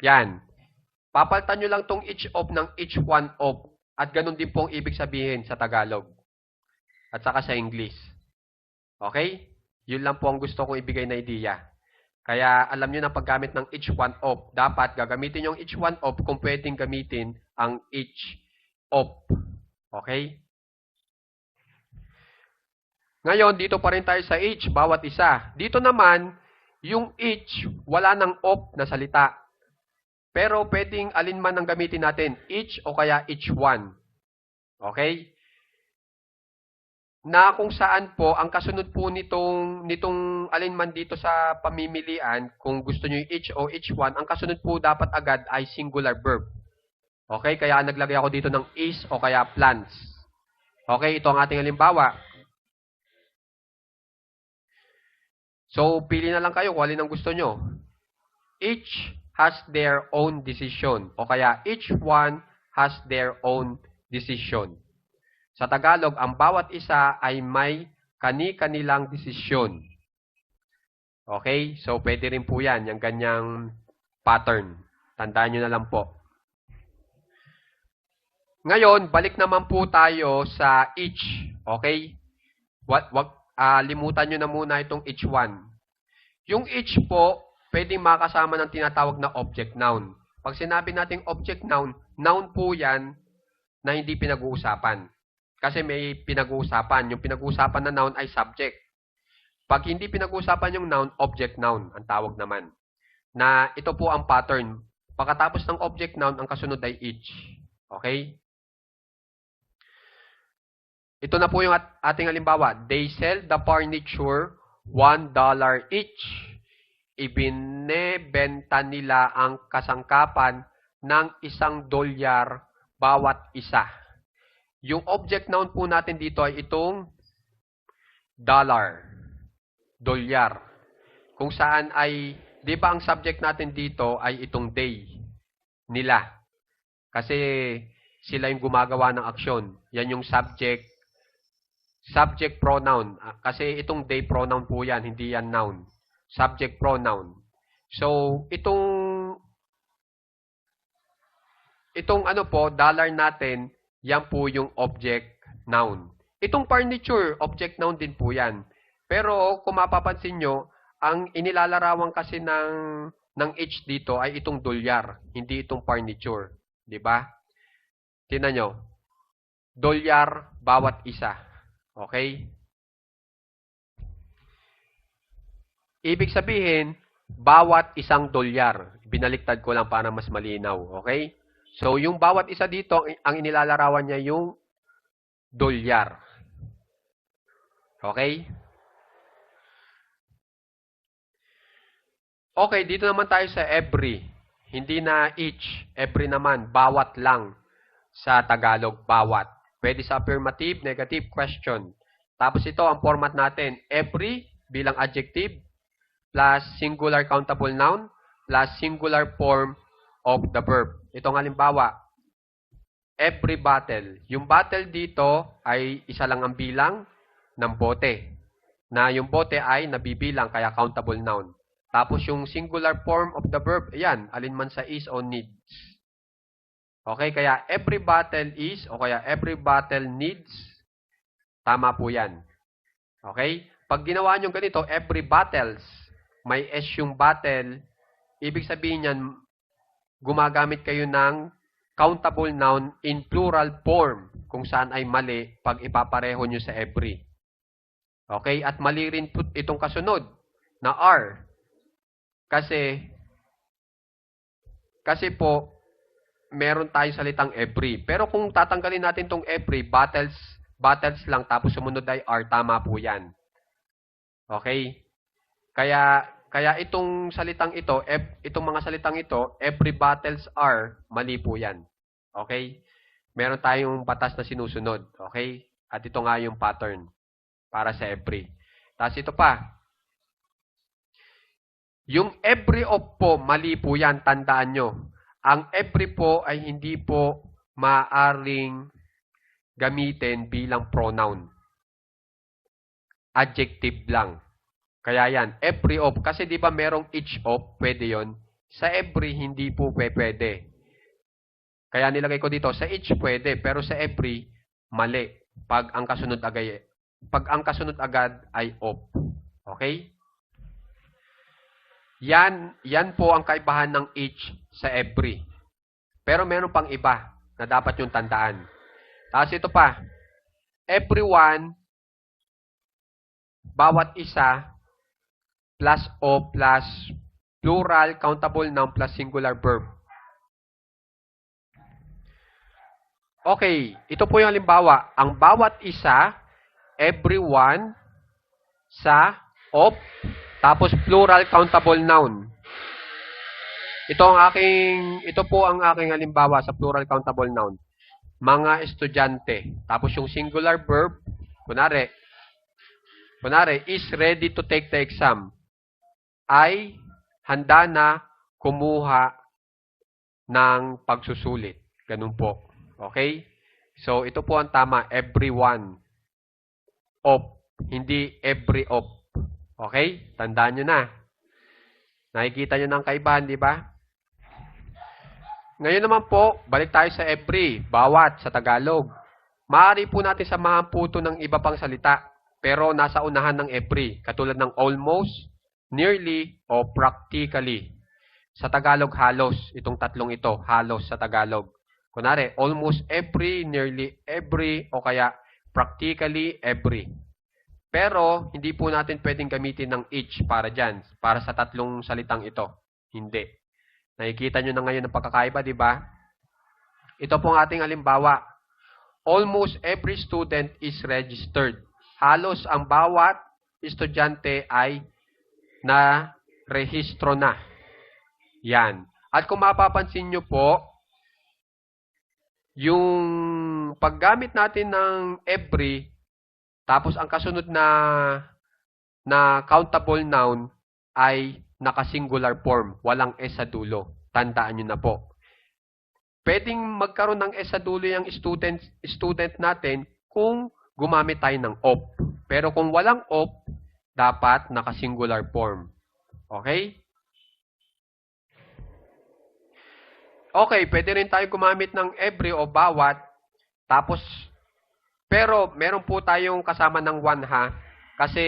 Yan. Papalitan nyo lang tong each of ng each one of. At ganun din pong ibig sabihin sa Tagalog. At saka sa English. Okay? Yun lang po ang gusto kong ibigay na ideya. Kaya alam nyo na paggamit ng each one of. Dapat gagamitin yung each one of kung pwedeng gamitin ang each of. Okay? Ngayon, dito pa rin tayo sa each, bawat isa. Dito naman, yung each, wala ng of na salita. Pero pwedeng alinman ang gamitin natin, each o kaya each one. Okay? Na kung saan po, ang kasunod po nitong alinman dito sa pamimilian, kung gusto nyo yung each o each one, ang kasunod po dapat agad ay singular verb. Okay? Kaya naglagay ako dito ng is o kaya plants. Okay? Ito ang ating halimbawa. So, pili na lang kayo kung alin ang gusto nyo. Each has their own decision. O kaya, each one has their own decision. Sa Tagalog, ang bawat isa ay may kani-kanilang desisyon. Okay? So, pwede rin po yan, yung ganyang pattern. Tandaan nyo na lang po. Ngayon, balik naman po tayo sa each. Okay? Limutan nyo na muna itong each one. Yung each po, pwedeng makasama ng tinatawag na object noun. Pag sinabi nating object noun, noun po yan na hindi pinag-uusapan. Kasi may pinag-uusapan. Yung pinag-uusapan na noun ay subject. Pag hindi pinag-uusapan yung noun, object noun ang tawag naman. Na ito po ang pattern. Pagkatapos ng object noun, ang kasunod ay each. Okay? Ito na po yung ating halimbawa. They sell the furniture $1 each. Ibinebenta nila ang kasangkapan ng $1 bawat isa. Yung object noun po natin dito ay itong dollar. Dolyar. Kung saan ay, di ba ang subject natin dito ay itong day nila. Kasi sila yung gumagawa ng aksyon. Yan yung subject pronoun. Kasi itong day pronoun po yan, hindi yan noun. Subject pronoun. So, itong ano po, dollar natin, yan po yung object noun. Itong furniture, object noun din po yan. Pero kung mapapansin nyo, ang inilalarawan kasi ng each dito ay itong dolyar, hindi itong furniture. Diba? Tingnan nyo. Dolyar bawat isa. Okay? Ibig sabihin, bawat $1. Binaliktad ko lang para mas malinaw. Okay? So, yung bawat isa dito, ang inilalarawan niya yung dolyar. Okay? Okay, dito naman tayo sa every. Hindi na each. Every naman, bawat lang. Sa Tagalog, bawat. Pwede sa affirmative, negative, question. Tapos ito, ang format natin, every bilang adjective, plus singular countable noun, plus singular form of the verb. Itong halimbawa, every bottle. Yung bottle dito ay isa lang ang bilang ng bote. Na yung bote ay nabibilang, kaya countable noun. Tapos yung singular form of the verb, ayan, alinman sa is o needs. Okay, kaya every bottle is, o kaya every bottle needs, tama po yan. Okay? Pag ginawa nyo ganito, every bottles, may S yung bottle, ibig sabihin yan, gumagamit kayo ng countable noun in plural form, kung saan ay mali pag ipapareho nyo sa every. Okay? At mali rin itong kasunod, na are. Kasi po, meron tayong salitang every. Pero kung tatanggalin natin tong every, bottles lang, tapos sumunod ay are, tama po yan. Okay? Kaya itong salitang ito, itong mga salitang ito, every bottles are, mali po yan. Okay? Meron tayong batas na sinusunod. Okay? At ito nga yung pattern para sa every. Tapos ito pa. Yung every of po, mali po yan, tandaan nyo. Ang every po ay hindi po maaring gamitin bilang pronoun. Adjective lang. Kaya yan, every of. Kasi di ba merong each of, pwede yon. Sa every, hindi po pwede. Kaya nilagay ko dito, sa each pwede, pero sa every, mali. Pag ang kasunod agad ay of. Okay? Yan po ang kaibahan ng each sa every. Pero meron pang iba na dapat yung tandaan. Tapos ito pa, everyone, bawat isa, plus o plus plural, countable noun, plus singular verb. Okay, ito po yung halimbawa. Ang bawat isa, everyone, sa, of, tapos plural countable noun. Ito po ang aking halimbawa sa plural countable noun. Mga estudyante. Tapos yung singular verb, kunwari, is ready to take the exam. Ay handa na kumuha ng pagsusulit. Ganun po. Okay? So, ito po ang tama. Every one of. Hindi every of. Okay? Tandaan nyo na. Nakikita nyo ng kaibahan, di ba? Ngayon naman po, balik tayo sa every. Bawat sa Tagalog. Maaari po natin samahan po ito ng iba pang salita. Pero nasa unahan ng every. Katulad ng almost, nearly, o practically. Sa Tagalog, halos. Itong tatlong ito, halos sa Tagalog. Kunwari, almost every, nearly every, o kaya practically every. Pero, hindi po natin pwedeng gamitin ng each para dyan, para sa tatlong salitang ito. Hindi. Nakikita nyo na ngayon ang pagkakaiba, di ba? Ito pong ating halimbawa. Almost every student is registered. Halos ang bawat estudyante ay na-rehistro na. Yan. At kung mapapansin nyo po, yung paggamit natin ng every, tapos ang kasunod na countable noun ay naka-singular form. Walang S sa dulo. Tandaan nyo na po. Pwedeng magkaroon ng S sa dulo yung student natin kung gumamit tayo ng of. Pero kung walang of, dapat naka-singular form. Okay? Okay, pwede rin tayo gumamit ng every o bawat. Tapos, pero meron po tayong kasama ng one ha. Kasi,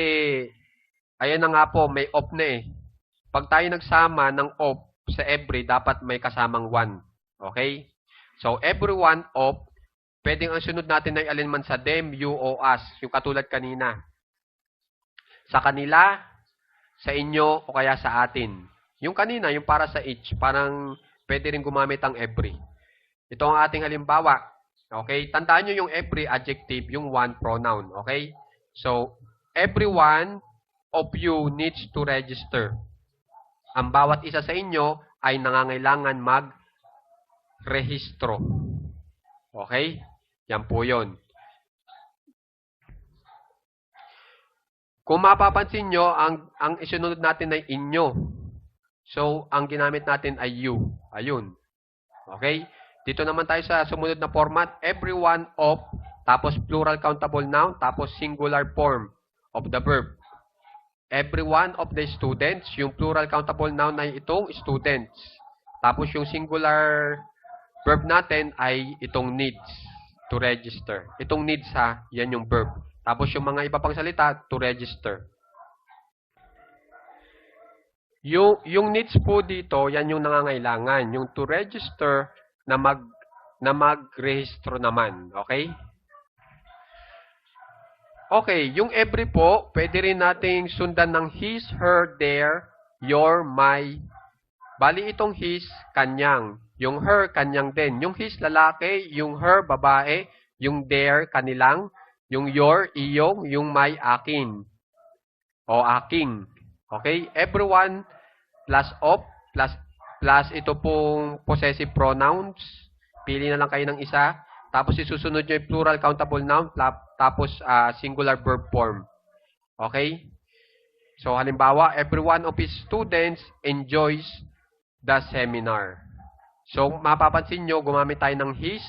ayan na nga po, may of na eh. Pag tayo nagsama ng of sa every, dapat may kasamang one. Okay? So, everyone of, pwedeng ang sunod natin ay alinman sa them, you, o us. Yung katulad kanina. Sa kanila, sa inyo, o kaya sa atin. Yung kanina, yung para sa each, parang pwede rin gumamit ang every. Ito ang ating halimbawa. Okay? Tandaan nyo yung every adjective, yung one pronoun. Okay? So, every one of you needs to register. Ang bawat isa sa inyo ay nangangailangan mag-rehistro. Okay? Yan po yun. Kung mapapansin nyo, ang isunod natin ay inyo. So, ang ginamit natin ay you. Ayun. Okay? Dito naman tayo sa sumunod na format. Everyone of, tapos plural countable noun, tapos singular form of the verb. Every one of the students, yung plural countable noun ay itong students. Tapos yung singular verb natin ay itong needs to register. Itong needs ha, yan yung verb. Tapos yung mga iba pang salita, to register. Yung needs po dito, yan yung nangangailangan. Yung to register na mag-rehistro naman. Okay? Okay, yung every po, pwede rin nating sundan ng his, her, their, your, my. Bali itong his, kanyang. Yung her, kanyang din. Yung his, lalaki. Yung her, babae. Yung their, kanilang. Yung your, iyong. Yung my, akin. O aking. Okay? Everyone plus of plus ito pong possessive pronouns. Pili na lang kayo ng isa. Tapos isusunod nyo yung plural countable noun. Tapos singular verb form. Okay? So halimbawa, every one of his students enjoys the seminar. So mapapansin nyo, gumamit tayo ng his.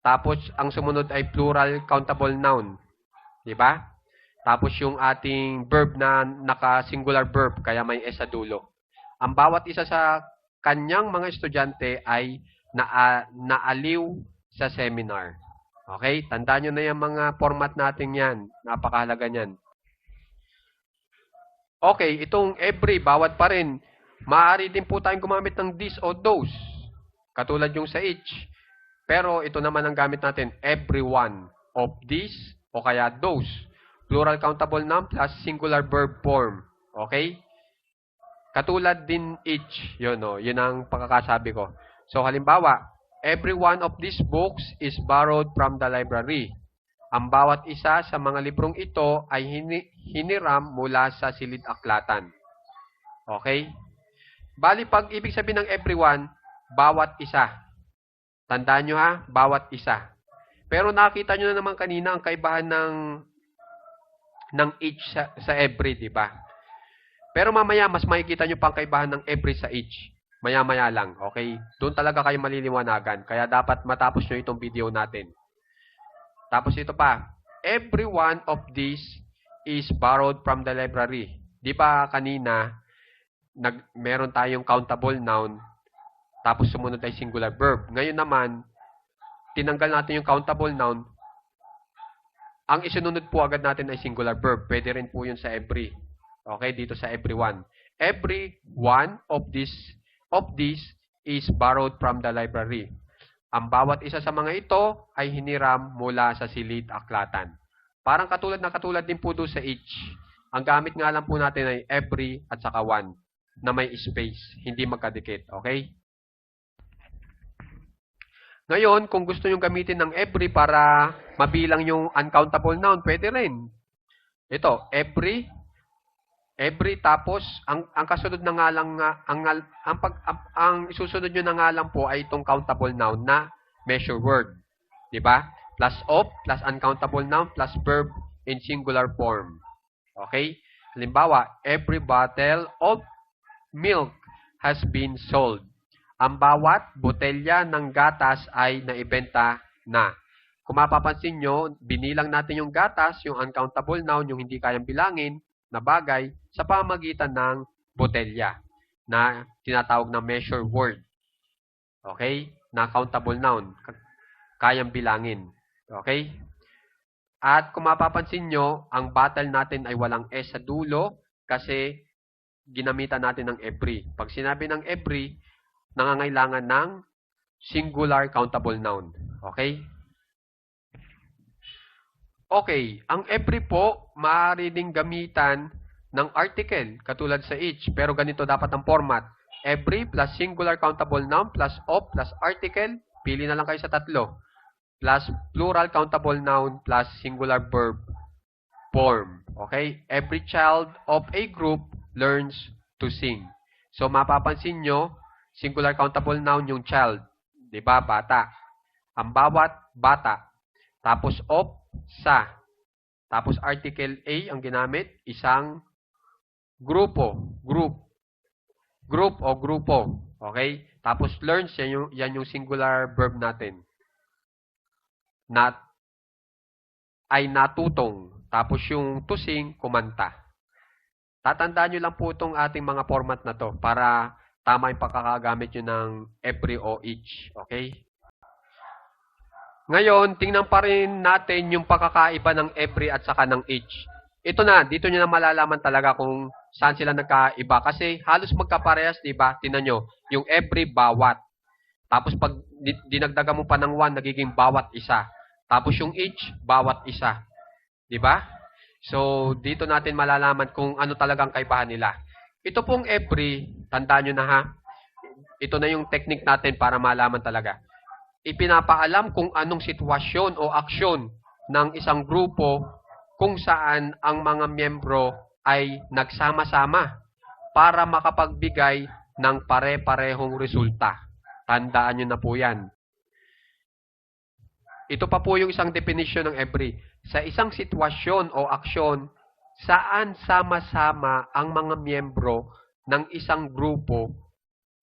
Tapos ang sumunod ay plural countable noun. Diba? Tapos yung ating verb na naka-singular verb, kaya may S sa dulo. Ang bawat isa sa kanyang mga estudyante ay naaliw sa seminar. Okay? Tandaan nyo na yung mga format natin yan. Napakahalaga niyan. Okay, itong every, bawat pa rin. Maaari din po tayong gumamit ng this o those. Katulad yung sa each. Pero ito naman ang gamit natin, every one of these o kaya those. Plural countable noun plus singular verb form. Okay? Katulad din each. Yun, yun ang pagkakasabi ko. So, halimbawa, every one of these books is borrowed from the library. Ang bawat isa sa mga librong ito ay hiniram mula sa silid-aklatan. Okay? Bali, pag ibig sabihin ng everyone, bawat isa. Tandaan nyo ha, bawat isa. Pero nakita nyo na naman kanina ang kaibahan ng each sa every, di ba? Pero mamaya, mas makikita nyo pang kaibahan ng every sa each. Maya-maya lang, okay? Doon talaga kayo maliliwanagan. Kaya dapat matapos nyo itong video natin. Tapos ito pa, every one of these is borrowed from the library. Di ba kanina, meron tayong countable noun, tapos sumunod ay singular verb. Ngayon naman, tinanggal natin yung countable noun, ang isunod po agad natin ay singular verb. Pwede rin po yun sa every. Okay, dito sa everyone. Every one of these is borrowed from the library. Ang bawat isa sa mga ito ay hiniram mula sa silid aklatan. Parang katulad din po doon sa each. Ang gamit nga lang po natin ay every at saka one na may space, hindi magkadikit. Okay? Ngayon, kung gusto nyo gamitin ng every para mabilang yung uncountable noun, pwede rin. Ito, every tapos ang kasunod na nga lang ang isusunod niyo na nga lang po ay itong countable noun na measure word, 'di ba? Plus of plus uncountable noun plus verb in singular form. Okay? Halimbawa, every bottle of milk has been sold. Ang bawat botelya ng gatas ay naibenta na. Kung mapapansin nyo, binilang natin yung gatas, yung uncountable noun, yung hindi kayang bilangin na bagay, sa pamagitan ng botelya na tinatawag na measure word. Okay? Na countable noun. Kayang bilangin. Okay? At kung mapapansin nyo, ang bottle natin ay walang S sa dulo kasi ginamitan natin ng every. Pag sinabi ng every, nangangailangan ng singular countable noun. Okay? Okay, ang every po, maaari ding gamitan ng article, katulad sa each. Pero ganito dapat ang format. Every plus singular countable noun plus of plus article, pili na lang kayo sa tatlo. Plus plural countable noun plus singular verb form. Okay? Every child of a group learns to sing. So, mapapansin nyo, singular countable noun yung child. Diba? Bata. Ang bawat bata. Tapos of, sa. Tapos article A ang ginamit, isang grupo. Group o grupo. Okay? Tapos learns, yan yung singular verb natin. Ay natutong. Tapos yung to sing, kumanta. Tatandaan nyo lang po itong ating mga format na to para tama yung pagkakagamit nyo ng every o each. Okay? Ngayon, tingnan pa rin natin yung pagkakaiba ng every at saka ng each. Ito na, dito nyo na malalaman talaga kung saan sila nagkaiba. Kasi halos magkaparehas, di ba? Tingnan nyo, yung every bawat. Tapos pag dinagdagan mo pa ng one, nagiging bawat isa. Tapos yung each, bawat isa. Di ba? So, dito natin malalaman kung ano talagang kaibahan nila. Ito pong every, tandaan nyo na ha. Ito na yung technique natin para malaman talaga. Ipinapaalam kung anong sitwasyon o aksyon ng isang grupo kung saan ang mga miyembro ay nagsama-sama para makapagbigay ng pare-parehong resulta. Tandaan nyo na po yan. Ito pa po yung isang definition ng every. Sa isang sitwasyon o aksyon saan sama-sama ang mga miyembro ng isang grupo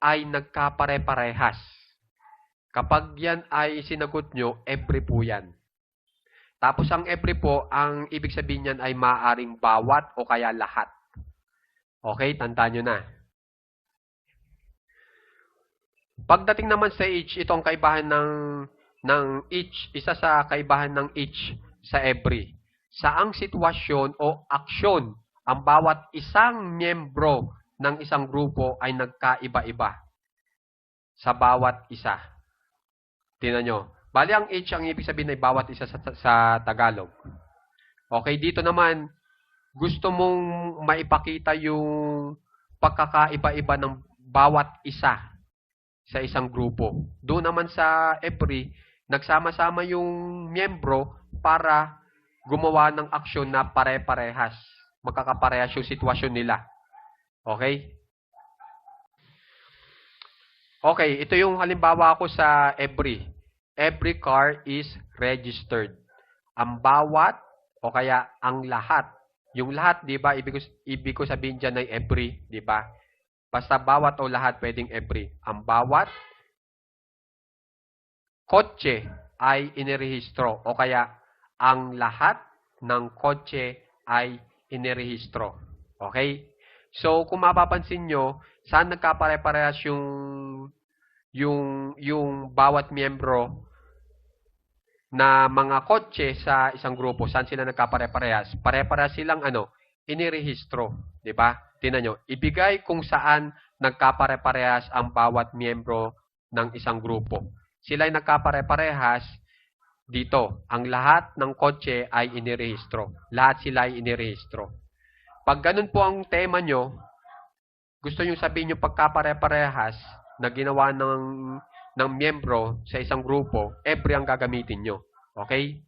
ay nagkapare-parehas. Kapag yan ay sinagot nyo, every po yan. Tapos ang every po, ang ibig sabihin niyan ay maaaring bawat o kaya lahat. Okay, tandaan nyo na. Pagdating naman sa each, ito ang kaibahan ng each, isa sa kaibahan ng each sa every. Saang sitwasyon o aksyon ang bawat isang miyembro ng isang grupo ay nagkaiba-iba sa bawat isa. Tingnan nyo. Bali, ang each ang ibig sabihin ay bawat isa sa Tagalog. Okay, dito naman, gusto mong maipakita yung pagkakaiba-iba ng bawat isa sa isang grupo. Doon naman sa every, nagsama-sama yung miyembro para gumawa ng aksyon na pare-parehas. Magkakaparehas yung sitwasyon nila. Okay? Okay, ito yung halimbawa ko sa every. Every car is registered. Ang bawat o kaya ang lahat, Yung lahat, di ba, ibig ko sabihin dyan ay every, di ba? Basta bawat o lahat pwedeng every. Ang bawat kotse ay inirehistro o kaya ang lahat ng kotse ay inirehistro. Okay? So, kung mapapansin nyo, saan nagkapare-parehas yung bawat miyembro na mga kotse sa isang grupo? Saan sila nagkapare-parehas? Pare-parehas silang inirehistro. Diba? Tingnan nyo. Ibigay kung saan nagkapare-parehas ang bawat miyembro ng isang grupo. Sila ay nagkapare-parehas dito. Ang lahat ng kotse ay inirehistro. Lahat sila ay inirehistro. Pag ganun po ang tema nyo, gusto nyo sabihin yung pagkapare-parehas na ginawa ng miyembro sa isang grupo, every ang gagamitin nyo. Okay?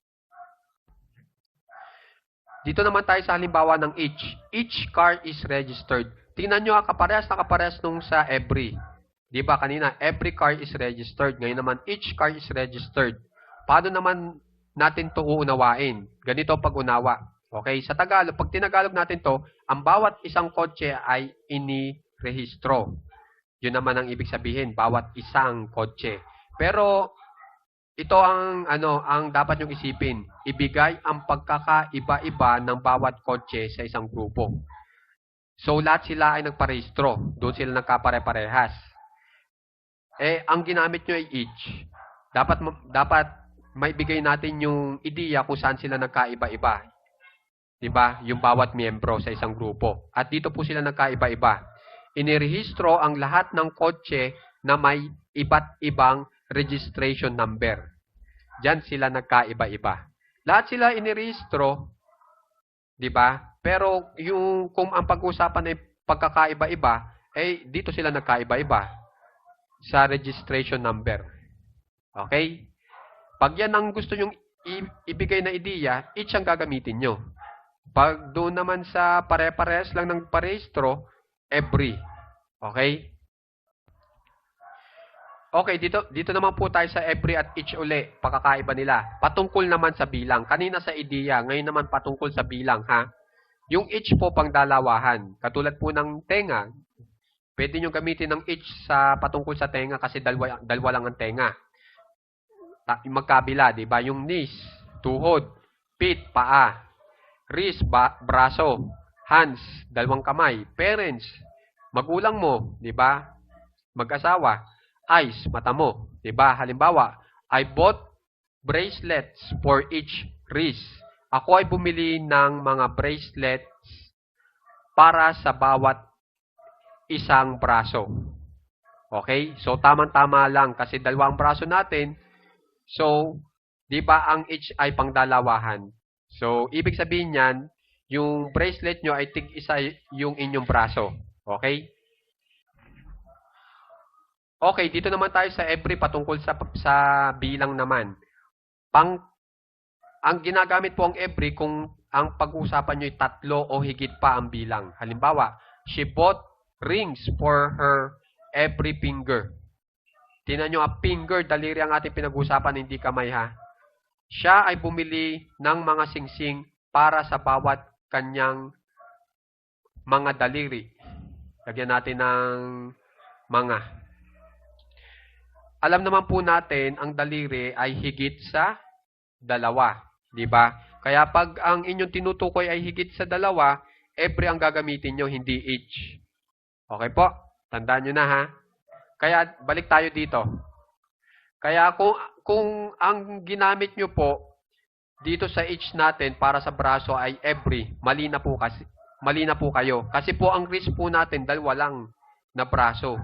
Dito naman tayo sa halimbawa ng each. Each car is registered. Tingnan nyo, kaparehas nung sa every. Di ba kanina, every car is registered. Ngayon naman, each car is registered. Paano naman natin to uunawain? Ganito pag-unawa. Okay? Sa Tagalog, pag tinagalog natin to, ang bawat isang kotse ay inirehistro. Yun naman ang ibig sabihin, bawat isang kotse. Pero ito ang dapat nyong isipin. Ibigay ang pagkakaiba-iba ng bawat kotse sa isang grupo. So lahat sila ay nagparehistro. Doon sila nagkapare-parehas. Ang ginamit nyo ay each. Dapat maibigay natin yung ideya kung saan sila nagkaiba-iba. Diba? Yung bawat miyembro sa isang grupo. At dito po sila nagkaiba-iba. Inirehistro ang lahat ng kotse na may iba't ibang registration number. Diyan sila nagkaiba-iba. Lahat sila inirehistro, di ba? Pero kung ang pag-usapan ay pagkakaiba-iba, dito sila nagkaiba-iba sa registration number. Okay? Pag yan ang gusto nyong ibigay na ideya, each ang gagamitin nyo. Pag doon naman sa pare-parehas lang ng parehistro, every. Okay? Okay, dito naman po tayo sa every at each uli. Pagkakaiba nila. Patungkol naman sa bilang. Kanina sa ideya, ngayon naman patungkol sa bilang, ha? Yung each po pang dalawahan. Katulad po ng tenga. Pwede nyo gamitin ng each sa patungkol sa tenga kasi dalawa lang ang tenga. Magkabila, di ba? Yung knees, tuhod, feet, paa, wrist, braso, hands, dalawang kamay, parents, magulang mo, di ba? Mag-asawa, eyes, mata mo, di ba? Halimbawa, I bought bracelets for each wrist. Ako ay bumili ng mga bracelets para sa bawat isang braso. Okay? So, tamang-tama lang kasi dalawang braso natin. So, di ba ang each ay pangdalawahan? So, ibig sabihin niyan, yung bracelet nyo ay tig-isa yung inyong braso. Okay? Okay, dito naman tayo sa every patungkol sa bilang naman. Ang ginagamit po ang every kung ang pag-uusapan nyo ay tatlo o higit pa ang bilang. Halimbawa, she bought rings for her every finger. Tingnan nyo, finger, daliri ang ating pinag-uusapan, hindi kamay, ha? Siya ay bumili ng mga singsing para sa bawat kanyang mga daliri. Lagyan natin ng mga. Alam naman po natin, ang daliri ay higit sa dalawa. Diba? Kaya pag ang inyong tinutukoy ay higit sa dalawa, every ang gagamitin nyo, hindi each. Okay po? Tandaan nyo na, ha? Kaya balik tayo dito. Kaya kung ang ginamit nyo po dito sa each natin para sa braso ay every, mali na po kayo. Kasi po ang wrist po natin dalawa lang na braso.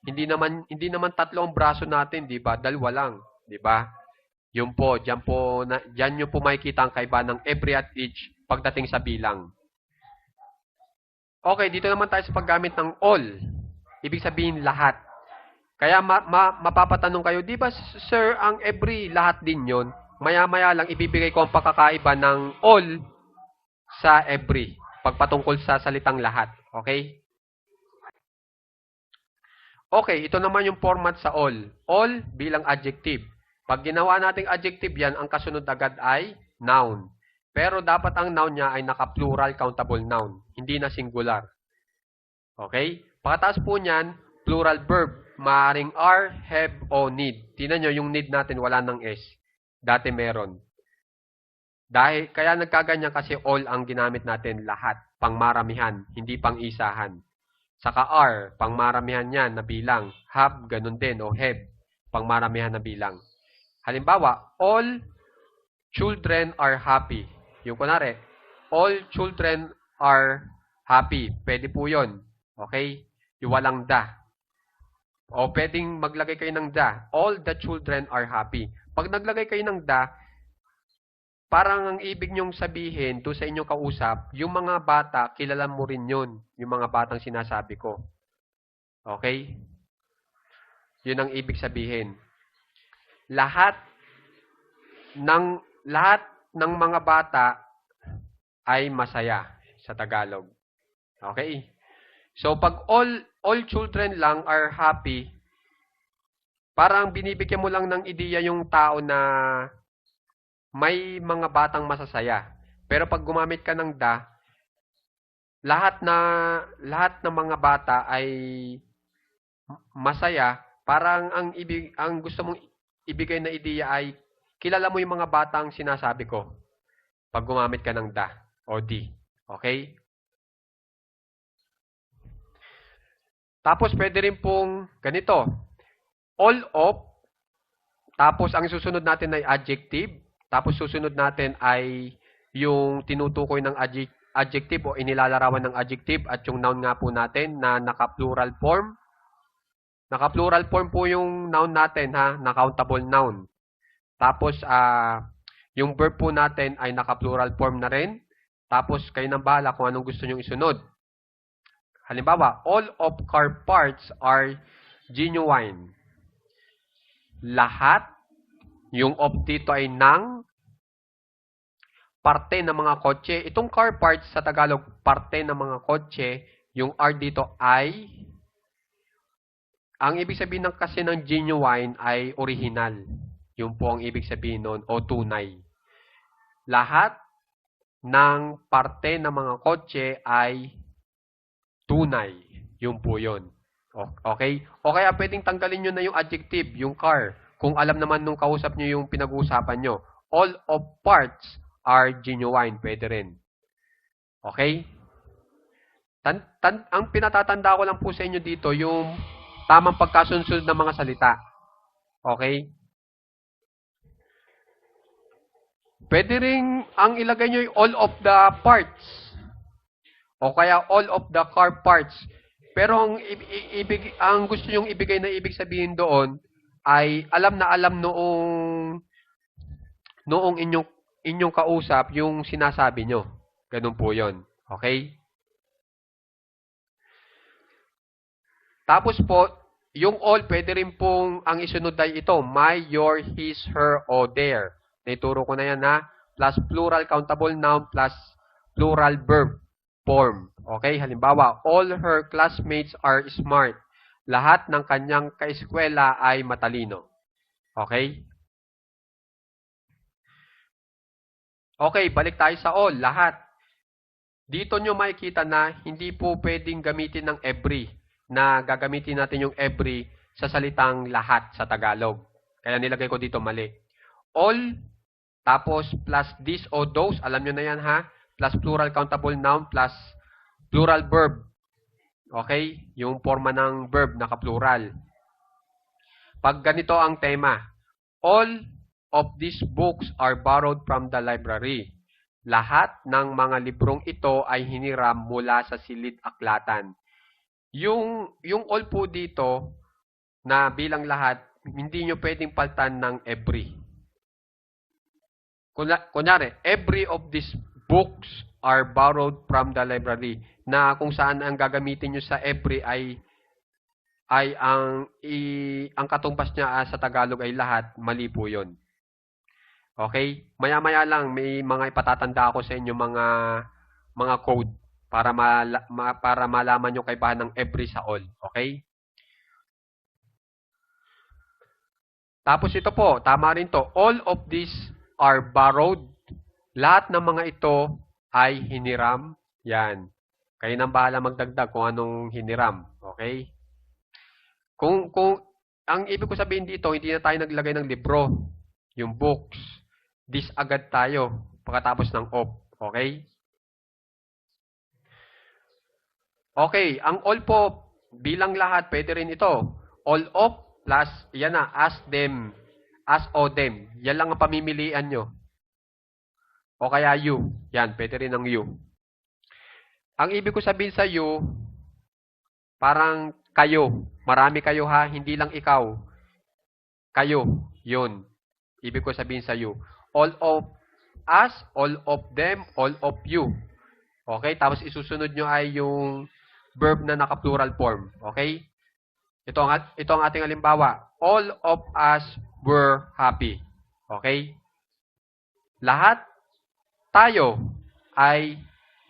Hindi naman tatlo ang braso natin, 'di ba? Dalawa lang, 'di ba? Yun po, diyan nyo po makikita ang kaiba ng every at each pagdating sa bilang. Okay, dito naman tayo sa paggamit ng all. Ibig sabihin lahat. Kaya mapapatanong kayo, di ba sir, ang every lahat din yon? Maya-maya lang ibibigay ko ang pagkakaiba ng all sa every. Pagpatungkol sa salitang lahat. Okay? Okay, ito naman yung format sa all. All bilang adjective. Pag ginawa nating adjective yan, ang kasunod agad ay noun. Pero dapat ang noun niya ay naka-plural countable noun, hindi na singular. Okay? Pagkatapos po niyan, plural verb. Maaring are, have, o need. Tingnan nyo, yung need natin wala ng S. Dati meron. Dahil, kaya nagkaganyan kasi all ang ginamit natin lahat. Pangmaramihan, hindi pang-isahan. Saka are, pangmaramihan yan na bilang. Have, ganun din. O have, pangmaramihan na bilang. Halimbawa, all children are happy. Yung kunwari, all children are happy. Pwede po yun. Okay? Yung walang da. O pwedeng maglagay kayo ng da. All the children are happy. Pag naglagay kayo ng da, parang ang ibig nyong sabihin doon sa inyong kausap, yung mga bata, kilala mo rin yun. Yung mga batang sinasabi ko. Okay? Yun ang ibig sabihin. Lahat ng mga bata ay masaya sa Tagalog. Okay? So, pag all children lang are happy, parang binibigyan mo lang ng ideya yung tao na may mga batang masasaya. Pero pag gumamit ka ng da, lahat ng mga bata ay masaya, parang ang gusto mong ibigay na ideya ay kilala mo yung mga batang sinasabi ko pag gumamit ka ng da o di. Okay? Tapos, pwede rin pong ganito. All of, tapos ang susunod natin ay adjective, tapos susunod natin ay yung tinutukoy ng adjective o inilalarawan ng adjective at yung noun nga po natin na naka-plural form. Naka-plural form po yung noun natin, ha? Na-countable noun. Tapos, yung verb po natin ay naka-plural form na rin. Tapos, kayo nang bahala kung anong gusto nyong isunod. Halimbawa, all of car parts are genuine. Lahat, yung of dito ay ng parte ng mga kotse. Itong car parts sa Tagalog, parte ng mga kotse. Yung are dito ay, ang ibig sabihin ng kasi ng genuine ay original. Yun po ang ibig sabihin nun, o tunay. Lahat ng parte ng mga kotse ay tunay. Yun po yun. Okay? O kaya pwedeng tanggalin nyo na yung adjective, yung car. Kung alam naman nung kausap nyo yung pinag-uusapan nyo. All of parts are genuine. Pwede rin. Okay? Ang pinatatanda ko lang po sa inyo dito, yung tamang pagkasunod ng mga salita. Okay? Pwede rin ang ilagay nyo yung all of the parts. O kaya all of the car parts. Pero ang gusto nyong ibigay na ibig sabihin doon ay alam na alam noong inyong kausap yung sinasabi nyo. Ganun po yon. Okay? Tapos po, yung all, pwede rin pong ang isunod ay ito. My, your, his, her, o their. Naituro ko na yan ha. Plus plural countable noun plus plural verb form. Okay? Halimbawa, all her classmates are smart. Lahat ng kanyang kaeskwela ay matalino. Okay? Okay, balik tayo sa all. Lahat. Dito nyo makikita na hindi po pwedeng gamitin ng every. Na gagamitin natin yung every sa salitang lahat sa Tagalog. Kaya nilagay ko dito mali. All, tapos plus this o those. Alam nyo na yan ha? Plus plural countable noun plus plural verb. Okay? Yung forma ng verb naka-plural. Pag ganito ang tema, all of these books are borrowed from the library. Lahat ng mga librong ito ay hiniram mula sa silid-aklatan. Yung all po dito na bilang lahat, hindi nyo pwedeng paltan ng every. Kunyari, every of these books are borrowed from the library, na kung saan ang gagamitin nyo sa every ay ang katumbas niya sa Tagalog ay lahat, mali po yun. Okay? Maya-maya lang, may mga ipatatanda ako sa inyo mga code para malaman nyo kaibahan ng every sa all. Okay? Tapos ito po, tama rin to. All of these are borrowed. Lahat ng mga ito ay hiniram. Yan. Kayo nang bahala magdagdag kung anong hiniram. Okay? Kung ang ibig ko sabihin dito, hindi na tayo naglagay ng libro, yung books. This agad tayo pagkatapos ng of. Okay? Okay, ang all po bilang lahat, pwede rin ito. All of plus, yan na, as them, as o them. Yan lang ang pamimilian nyo. O kaya you. Yan, pwede rin ang you. Ang ibig ko sabihin sa you, parang kayo. Marami kayo ha, hindi lang ikaw. Kayo, yun. Ibig ko sabihin sa you. All of us, all of them, all of you. Okay, tapos isusunod nyo ay yung verb na naka-plural form. Okay? Ito ang ating halimbawa. All of us were happy. Okay? Lahat tayo ay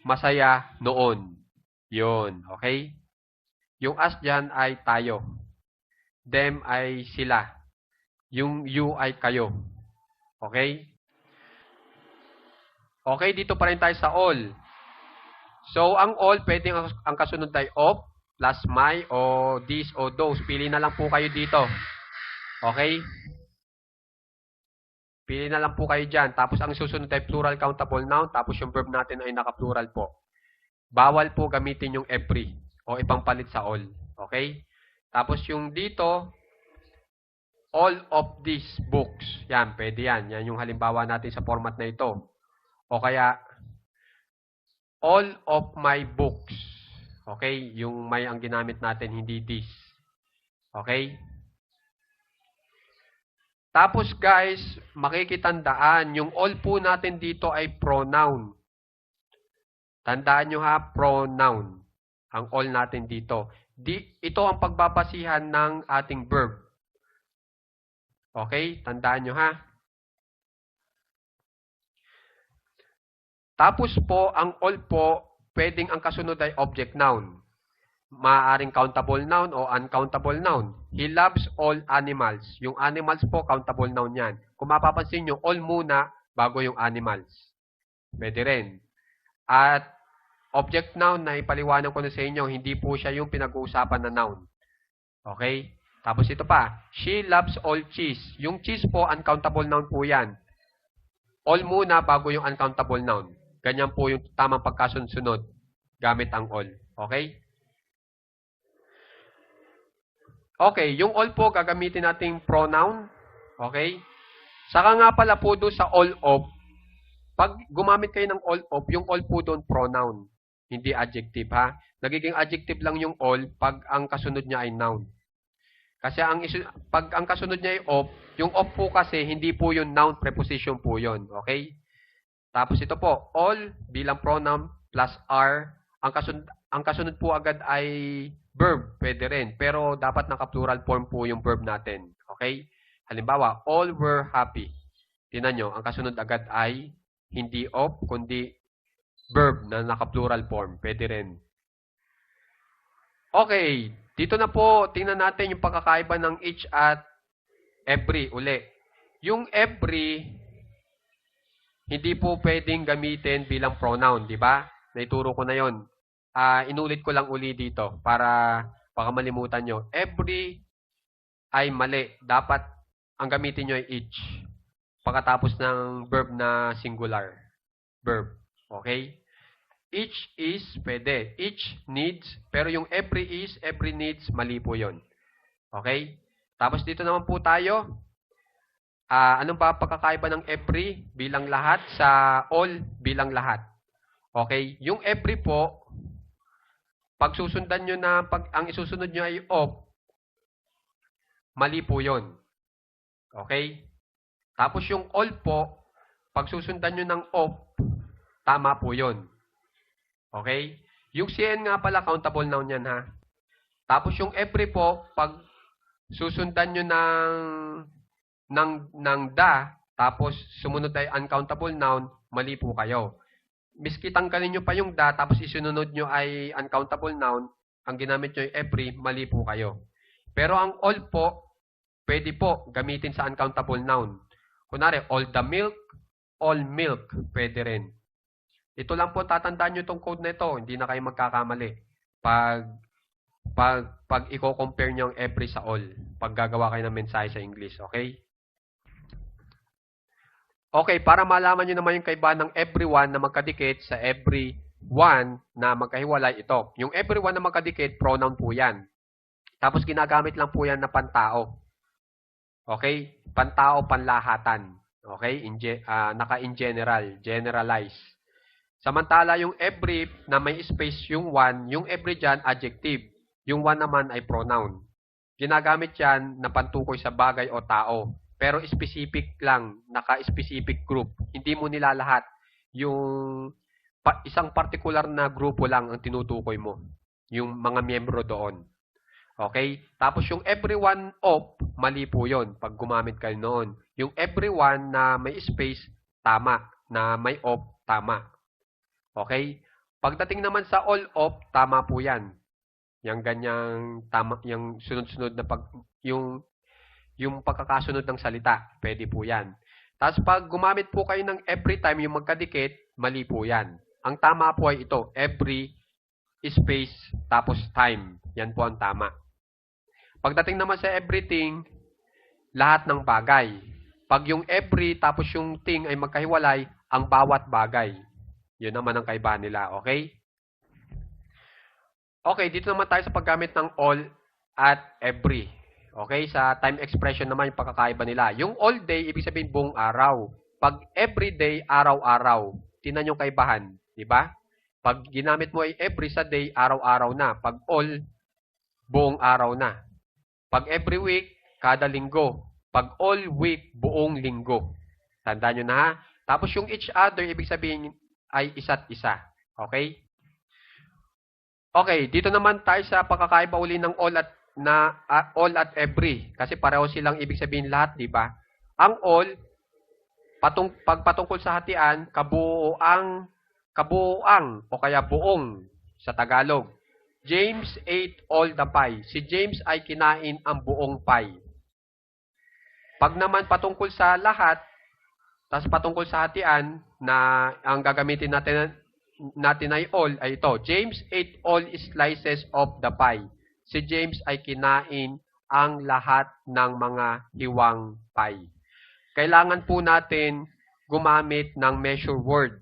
masaya noon. Yun. Okay? Yung us dyan ay tayo. Them ay sila. Yung you ay kayo. Okay? Okay, dito pa rin tayo sa all. So, ang all, pwedeng ang kasunod ay of, plus my, o this, o those. Pili na lang po kayo dito. Okay? Pili na lang po kayo dyan. Tapos, ang susunod ay plural countable noun. Tapos, yung verb natin ay naka-plural po. Bawal po gamitin yung every o ipangpalit sa all. Okay? Tapos, yung dito, all of these books. Yan, pwede yan. Yan yung halimbawa natin sa format na ito. O kaya, all of my books. Okay? Yung may ang ginamit natin, hindi this. Okay? Tapos guys, makikitandaan, yung all po natin dito ay pronoun. Tandaan nyo ha, pronoun. Ang all natin dito. Ito ang pagbabasihan ng ating verb. Okay? Tandaan nyo ha. Tapos po, ang all po, pwedeng ang kasunod ay object noun. Maaaring countable noun o uncountable noun. He loves all animals. Yung animals po, countable noun yan. Kung mapapansin nyo, all muna bago yung animals. Pwede rin. At object noun na ipaliwanag ko na sa inyo, hindi po siya yung pinag-uusapan na noun. Okay? Tapos ito pa, she loves all cheese. Yung cheese po, uncountable noun po yan. All muna bago yung uncountable noun. Ganyan po yung tamang pagkasunod gamit ang all. Okay? Okay, yung all po gagamitin nating pronoun. Okay? Saka nga pala po doon sa all of, pag gumamit kayo ng all of, yung all po doon pronoun, hindi adjective ha. Nagiging adjective lang yung all pag ang kasunod niya ay noun. Kasi pag ang kasunod niya ay of, yung of po kasi hindi po yung noun preposition po yun. Okay? Tapos ito po, all bilang pronoun plus are. Ang kasunod po agad ay verb, pwede rin. Pero dapat naka-plural form po yung verb natin. Okay? Halimbawa, all were happy. Tingnan nyo, ang kasunod agad ay hindi of, kundi verb na naka-plural form. Pwede rin. Okay, dito na po, tingnan natin yung pagkakaiba ng each at every uli. Yung every, hindi po pwedeng gamitin bilang pronoun, di ba? Naituro ko na yon. Inulit ko lang uli dito para baka malimutan nyo. Every ay mali. Dapat ang gamitin nyo ay each. Pagkatapos ng verb na singular. Verb. Okay? Each is, pwede. Each needs. Pero yung every is, every needs, mali po yun. Okay? Tapos dito naman po tayo. Anong ba pagkakaiba ng every bilang lahat sa all bilang lahat? Okay? Yung every po, pag susundan nyo na, pag ang isusunod nyo ay of, mali po yun. Okay? Tapos yung all po, pag susundan nyo ng of, tama po yun. Okay? Yung CN nga pala, countable noun yan ha. Tapos yung every po, pag susundan nyo ng da, tapos sumunod ay uncountable noun, mali po kayo. Miski tanggalin nyo pa yung da, tapos isunod nyo ay uncountable noun, ang ginamit nyo ay every, mali po kayo. Pero ang all po, pwede po gamitin sa uncountable noun. Kunwari, all the milk, all milk, pwede rin. Ito lang po, tatandaan nyo itong code na ito. Hindi na kayo magkakamali. Pag i-compare nyo ang every sa all. Pag gagawa kayo ng mensahe sa English. Okay? Okay, para malaman nyo naman yung kaibahan ng everyone na magkadikit sa everyone na magkahiwalay, ito. Yung everyone na magkadikit, pronoun po yan. Tapos ginagamit lang po yan na pantao. Okay? Pantao, panlahatan. Okay? Naka-in general, generalize. Samantala, yung every na may space yung one, yung every dyan, adjective. Yung one naman ay pronoun. Ginagamit yan na pantukoy sa bagay o tao. Pero specific lang, naka-specific group. Hindi mo nilalahat. Yung isang particular na grupo lang ang tinutukoy mo. Yung mga miyembro doon. Okay? Tapos yung everyone of, mali po yun pag gumamit kayo noon. Yung everyone na may space, tama. Na may of, tama. Okay? Pagdating naman sa all of, tama po yan. Yung ganyang tama, yung sunod-sunod na yung pagkakasunod ng salita, pwede po yan. Tapos pag gumamit po kayo ng every time yung magkadikit, mali po yan. Ang tama po ay ito, every space tapos time. Yan po ang tama. Pagdating naman sa everything, lahat ng bagay. Pag yung every tapos yung thing ay magkahiwalay, ang bawat bagay. Yun naman ang kaibahan nila, okay? Okay, dito naman tayo sa paggamit ng all at every. Okay, sa time expression naman yung pagkakaiba nila. Yung all day, ibig sabihin buong araw. Pag everyday, araw-araw. Tingnan yung kaibahan, di ba? Pag ginamit mo ay every sa day, araw-araw na. Pag all, buong araw na. Pag every week, kada linggo. Pag all week, buong linggo. Tandaan nyo na ha. Tapos yung each other, ibig sabihin ay isa't isa. Okay? Okay, dito naman tayo sa pagkakaiba uli ng all at every. Kasi pareho silang ibig sabihin lahat, di ba? Ang all, pag patungkol sa hatian, kabuuang o kaya buong sa Tagalog. James ate all the pie. Si James ay kinain ang buong pie. Pag naman patungkol sa lahat, tapos patungkol sa hatian, na ang gagamitin natin ay all, ay ito. James ate all slices of the pie. Si James ay kinain ang lahat ng mga hiwang pie. Kailangan po natin gumamit ng measure word.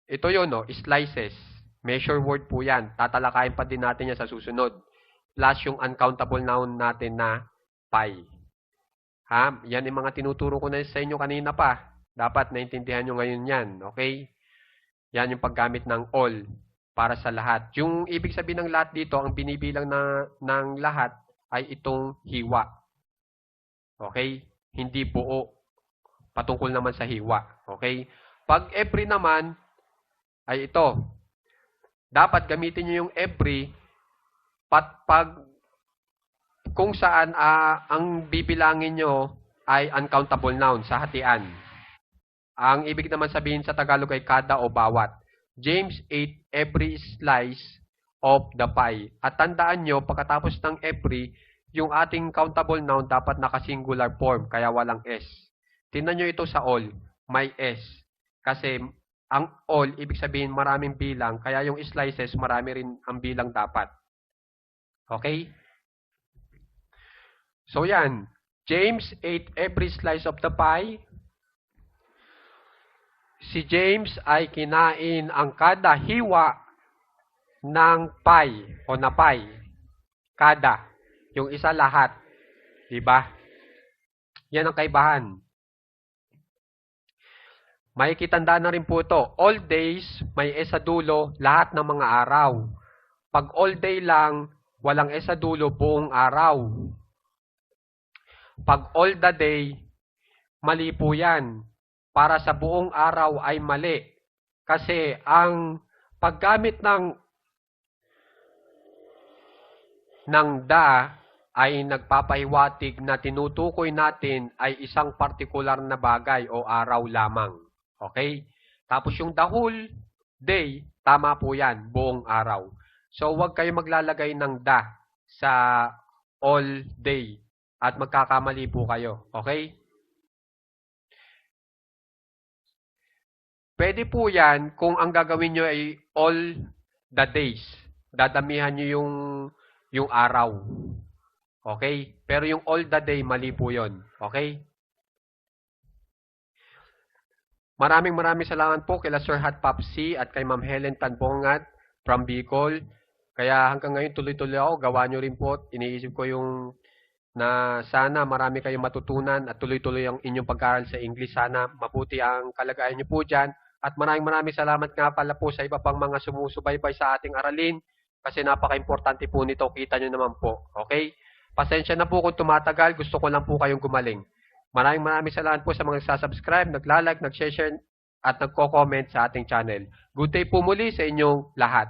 Ito yun, no? Slices. Measure word po yan. Tatalakayin pa din natin yan sa susunod. Plus yung uncountable noun natin na pie. Ha? Yan yung mga tinuturo ko na sa inyo kanina pa. Dapat naintindihan nyo ngayon yan. Okay? Yan yung paggamit ng all para sa lahat. Yung ibig sabihin ng lahat dito, ang binibilang ng lahat ay itong hiwa. Okay? Hindi buo. Patungkol naman sa hiwa. Okay? Pag every naman, ay ito. Dapat gamitin nyo yung every kung saan ang bibilangin nyo ay uncountable noun sa hatian. Ang ibig naman sabihin sa Tagalog ay kada o bawat. James ate every slice of the pie. At tandaan nyo, pagkatapos ng every, yung ating countable noun dapat naka-singular form, kaya walang S. Tingnan nyo ito sa all, may S. Kasi ang all, ibig sabihin maraming bilang, kaya yung slices, marami rin ang bilang dapat. Okay? So yan, James ate every slice of the pie. Si James ay kinain ang kada hiwa ng pie o na pie. Kada. Yung isa lahat. Diba? Yan ang kaibahan. Makikitandaan na rin po ito. All days, may S sa dulo, lahat ng mga araw. Pag all day lang, walang S sa dulo, buong araw. Pag all the day, mali po yan. Para sa buong araw ay mali. Kasi ang paggamit ng da ay nagpapahiwatig na tinutukoy natin ay isang partikular na bagay o araw lamang. Okay? Tapos yung the whole day, tama po yan, buong araw. So, huwag kayo maglalagay ng da sa all day at magkakamali po kayo. Okay? Pwede po yan kung ang gagawin nyo ay all the days. Dadamihan nyo yung araw. Okay? Pero yung all the day, mali po yun. Okay? Maraming salamat po kila Sir Hat Papsi at kay Ma'am Helen Tanbongat from Bicol. Kaya hanggang ngayon tuloy-tuloy ako. Gawa nyo rin po. Iniisip ko yung na sana marami kayong matutunan at tuloy-tuloy ang inyong pag-aaral sa English. Sana mabuti ang kalagayan nyo po dyan. At maraming salamat nga pala po sa iba pang mga sumusubaybay sa ating aralin kasi napaka-importante po nito. Kita nyo naman po. Okay? Pasensya na po kung tumatagal. Gusto ko lang po kayong gumaling. Maraming salamat po sa mga nagsasubscribe, nagla-like, nag-share at nagko-comment sa ating channel. Good day po muli sa inyong lahat.